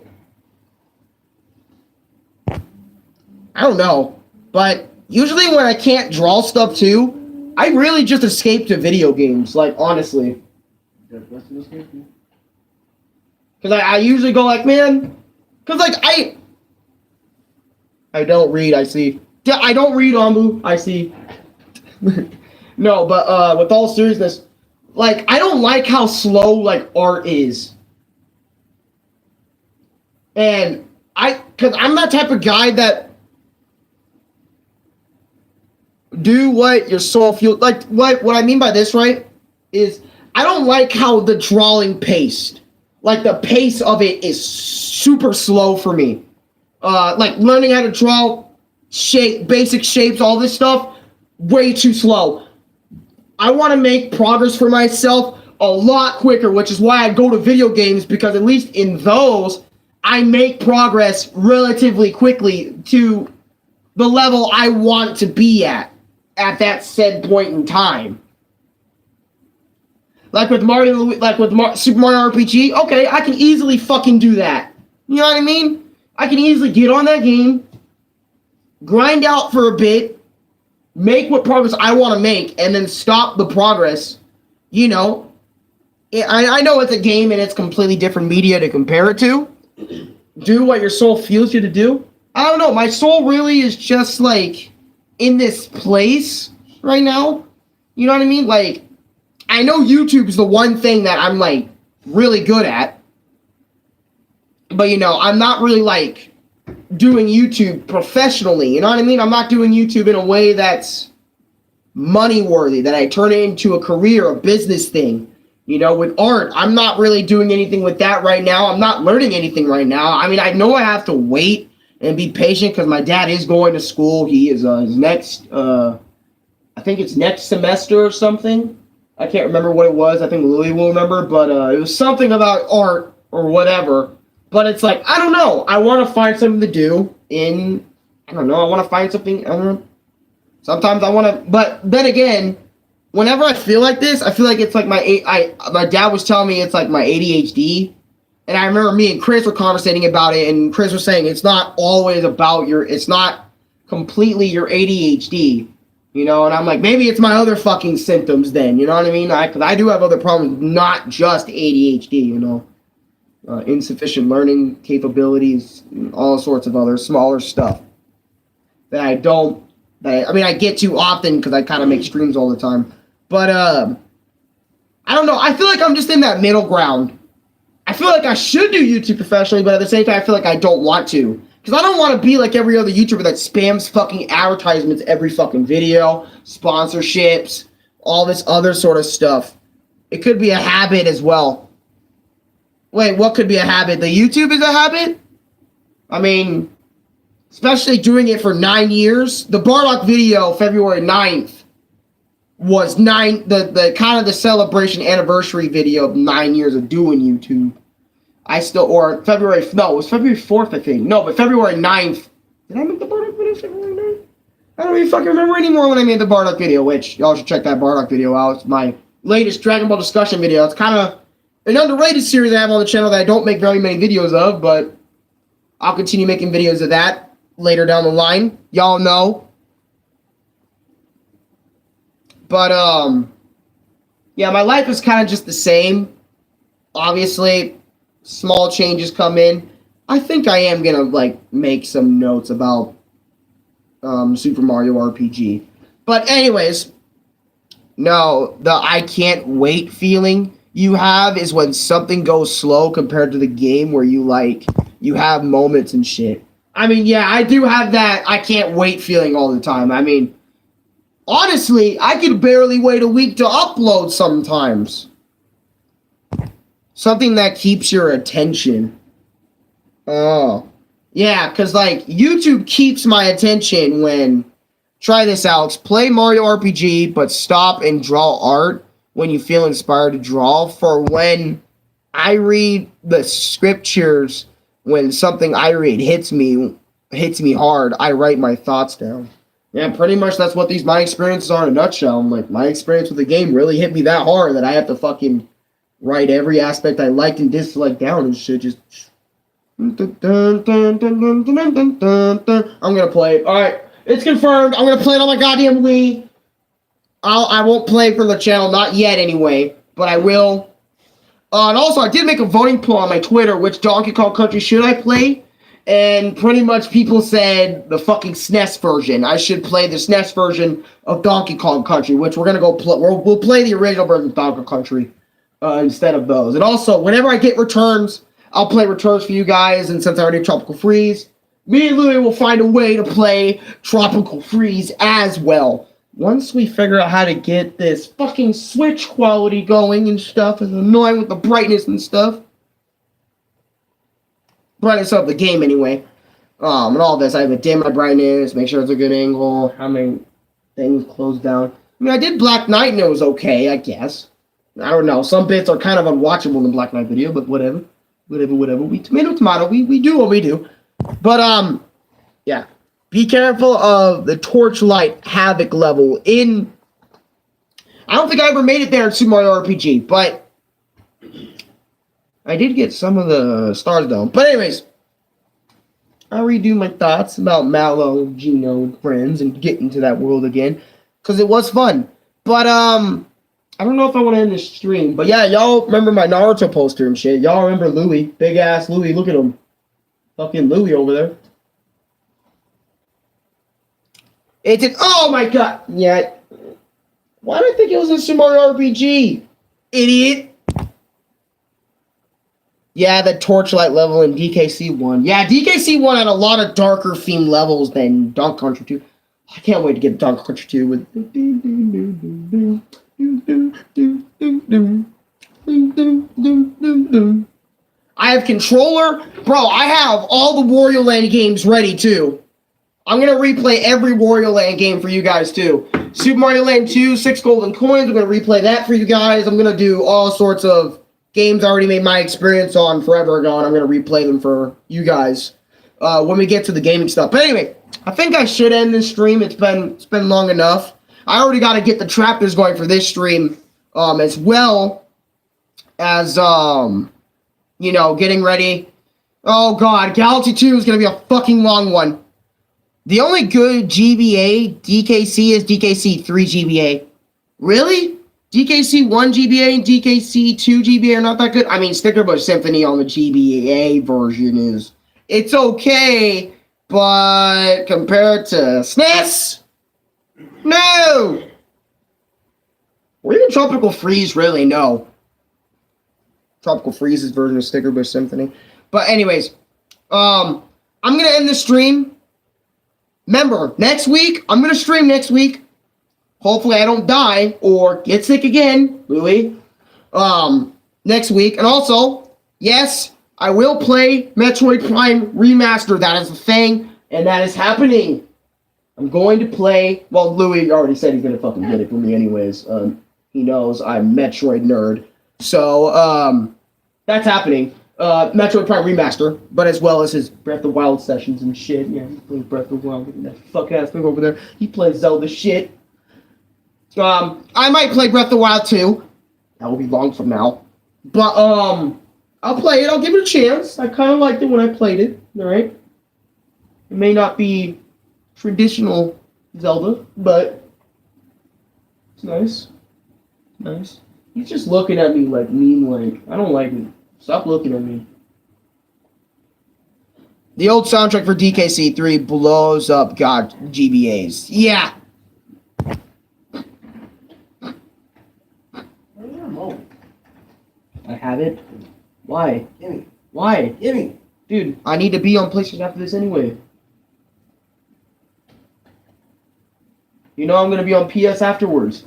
I don't know. But usually when I can't draw stuff too, I really just escape to video games, like, honestly. Because I usually go like, man, because, like, I don't read, I see. I don't read, Ambu, I see. No, but with all seriousness, like, I don't like how slow, like, art is. And because I'm that type of guy that do what your soul feels like. What I mean by this, right, is I don't like how the drawing paced. Like the pace of it is super slow for me. Like learning how to draw basic shapes, all this stuff, way too slow. I want to make progress for myself a lot quicker, which is why I go to video games, because at least in those, I make progress relatively quickly to the level I want to be at that said point in time. Like with Super Mario RPG, okay, I can easily fucking do that. You know what I mean? I can easily get on that game, grind out for a bit, make what progress I want to make, and then stop the progress. You know, I know it's a game and it's completely different media to compare it to. Do what your soul feels you to do. I don't know. My soul really is just like in this place right now. You know what I mean? Like, I know YouTube is the one thing that I'm like really good at. But you know, I'm not really like doing YouTube professionally. You know what I mean? I'm not doing YouTube in a way that's money worthy, that I turn it into a career, a business thing. You know, with art, I'm not really doing anything with that right now. I'm not learning anything right now. I mean, I know I have to wait and be patient because my dad is going to school. He is his next, I think it's next semester or something. I can't remember what it was. I think Louis will remember, but it was something about art or whatever. But it's like, I don't know. I want to find something to do I don't know. I want to find something. I don't know. Sometimes I want to, but then again, whenever I feel like this, I feel like it's like my dad was telling me it's like my ADHD. And I remember me and Chris were conversating about it, and Chris was saying it's not always about it's not completely your ADHD, you know? And I'm like, maybe it's my other fucking symptoms then, you know what I mean? Because I do have other problems, not just ADHD, you know? Insufficient learning capabilities, and all sorts of other smaller stuff that I get to often because I kind of make streams all the time. But, I don't know. I feel like I'm just in that middle ground. I feel like I should do YouTube professionally, but at the same time, I feel like I don't want to. Because I don't want to be like every other YouTuber that spams fucking advertisements every fucking video, sponsorships, all this other sort of stuff. It could be a habit as well. Wait, what could be a habit? The YouTube is a habit? I mean, especially doing it for 9 years. The Bardock video, February 9th, was the kind of the celebration anniversary video of 9 years of doing YouTube. It was February 4th, I think. No, but February 9th. Did I make the Bardock video February 9th? I don't even fucking remember anymore when I made the Bardock video, which y'all should check that Bardock video out. It's my latest Dragon Ball discussion video. It's kind of an underrated series I have on the channel that I don't make very many videos of, but I'll continue making videos of that later down the line. Y'all know. But, yeah, my life is kind of just the same. Obviously, small changes come in. I think I am going to, like, make some notes about Super Mario RPG. But anyways, no, the I can't wait feeling you have is when something goes slow compared to the game where you have moments and shit. I mean, yeah, I do have that I can't wait feeling all the time. I mean, honestly, I could barely wait a week to upload sometimes. Something that keeps your attention. Oh. Yeah, because, like, YouTube keeps my attention when... Try this, Alex. Play Mario RPG, but stop and draw art when you feel inspired to draw. For when I read the scriptures, when something I read hits me hard, I write my thoughts down. Yeah, pretty much that's what my experiences are in a nutshell. Like, my experience with the game really hit me that hard that I have to fucking write every aspect I liked and disliked down and shit. Just... I'm gonna play it. Alright, it's confirmed. I'm gonna play it on my goddamn Wii. I won't play for the channel, not yet anyway, but I will. And also, I did make a voting poll on my Twitter, which Donkey Kong Country should I play? And pretty much people said the fucking SNES version. I should play the SNES version of Donkey Kong Country, which we're gonna go play. We'll play the original version of Donkey Kong Country instead of those. And also, whenever I get returns, I'll play returns for you guys. And since I already have Tropical Freeze, me and Louie will find a way to play Tropical Freeze as well. once we figure out how to get this fucking Switch quality going and stuff, it's annoying with the brightness and stuff. Brightness of the game anyway. And all this, I have to dim my brightness, make sure it's a good angle, how many things close down. I mean, I did Black Knight and it was okay, I guess. I don't know. Some bits are kind of unwatchable in the Black Knight video, but whatever. Whatever. We tomato. We do what we do. But yeah. Be careful of the Torchlight Havoc level in. I don't think I ever made it there in Super Mario RPG, but I did get some of the stars though. But anyways, I'll redo my thoughts about Mallow, Gino, friends, and getting to that world again. Because it was fun. But, I don't know if I want to end this stream. But yeah, y'all remember my Naruto poster and shit. Y'all remember Louis. Big ass Louis. Look at him. Fucking Louis over there. It did. Oh my god. Yeah. Why did I think it was a Super Mario RPG? Idiot. Yeah, the Torchlight level in DKC 1. Yeah, DKC 1 had a lot of darker themed levels than Donkey Country 2. I can't wait to get Donkey Country 2 with. I have controller. Bro, I have all the Wario Land games ready too. I'm going to replay every Wario Land game for you guys too. Super Mario Land 2, 6 golden coins. I'm going to replay that for you guys. I'm going to do all sorts of games I already made my experience on forever ago, and I'm going to replay them for you guys when we get to the gaming stuff. But anyway, I think I should end this stream. It's been long enough. I already got to get the chapters going for this stream, as well as, getting ready. Oh, God. Galaxy 2 is going to be a fucking long one. The only good GBA DKC is DKC 3 GBA. Really? DKC 1 GBA and DKC 2 GBA are not that good? I mean, Sticker Bush Symphony on the GBA version is... It's okay, but compared to SNES... No! Or even Tropical Freeze, really, no. Tropical Freeze's version of Sticker Bush Symphony. But anyways, I'm going to end the stream. Remember, next week, I'm going to stream next week. Hopefully I don't die or get sick again, Louis. Next week. And also, yes, I will play Metroid Prime Remaster. That is a thing, and that is happening. I'm going to play... Well, Louis already said he's going to fucking get it for me anyways. He knows I'm Metroid nerd. So, that's happening. Metroid Prime Remaster, but as well as his Breath of the Wild sessions and shit. Yeah, he plays Breath of the Wild. That fuck-ass thing over there. He plays Zelda shit. I might play Breath of the Wild too. That will be long from now. But, I'll play it. I'll give it a chance. I kind of liked it when I played it. Alright? It may not be traditional Zelda, but it's nice. Nice. He's just looking at me like mean, like, I don't like it. Stop looking at me. The old soundtrack for DKC 3 blows up God GBAs. Yeah. I have it. Why? Gimme. Why? Gimme. Dude, I need to be on PlayStation after this anyway. You know I'm going to be on PS afterwards.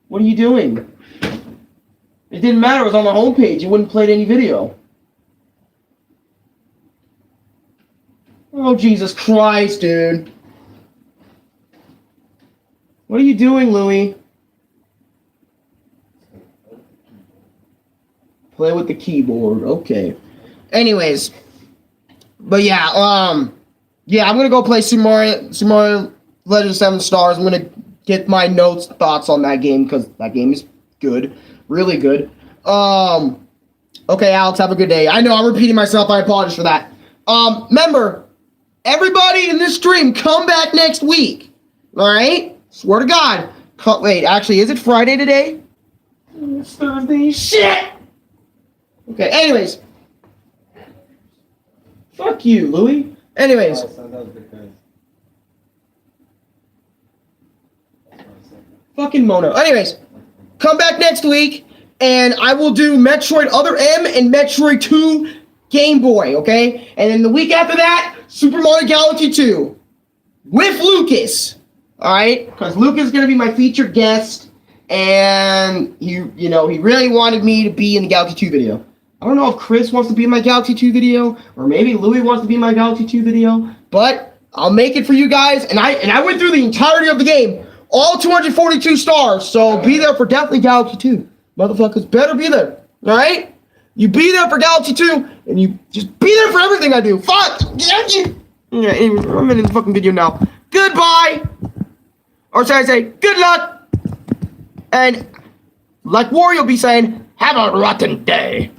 What are you doing? It didn't matter. It was on the homepage. You wouldn't play any video. Oh, Jesus Christ, dude. What are you doing, Louis? Play with the keyboard. Okay. Anyways. But yeah, I'm gonna go play Super Mario Legend of 7 Stars. I'm gonna get my notes, thoughts on that game, because that game is good. Really good. Okay, Alex, have a good day. I know I'm repeating myself. I apologize for that. Remember, everybody in this stream, come back next week. Alright? Swear to God. Wait, actually, is it Friday today? It's Thursday. Shit! Okay, anyways. Fuck you, Louis. Anyways. Fucking Mono. Anyways. Come back next week, and I will do Metroid Other M and Metroid 2 Game Boy, okay? And then the week after that, Super Mario Galaxy 2. With Lucas. All right, because Luke is going to be my featured guest, and he really wanted me to be in the Galaxy 2 video. I don't know if Chris wants to be in my Galaxy 2 video, or maybe Louis wants to be in my Galaxy 2 video, but I'll make it for you guys. And I went through the entirety of the game, all 242 stars. So be there for definitely Galaxy 2, motherfuckers. Better be there. All right, you be there for Galaxy 2, and you just be there for everything I do. Fuck. Yeah, anyway, I'm in the fucking video now. Goodbye. Or should I say, good luck. And like Wario will be saying, have a rotten day.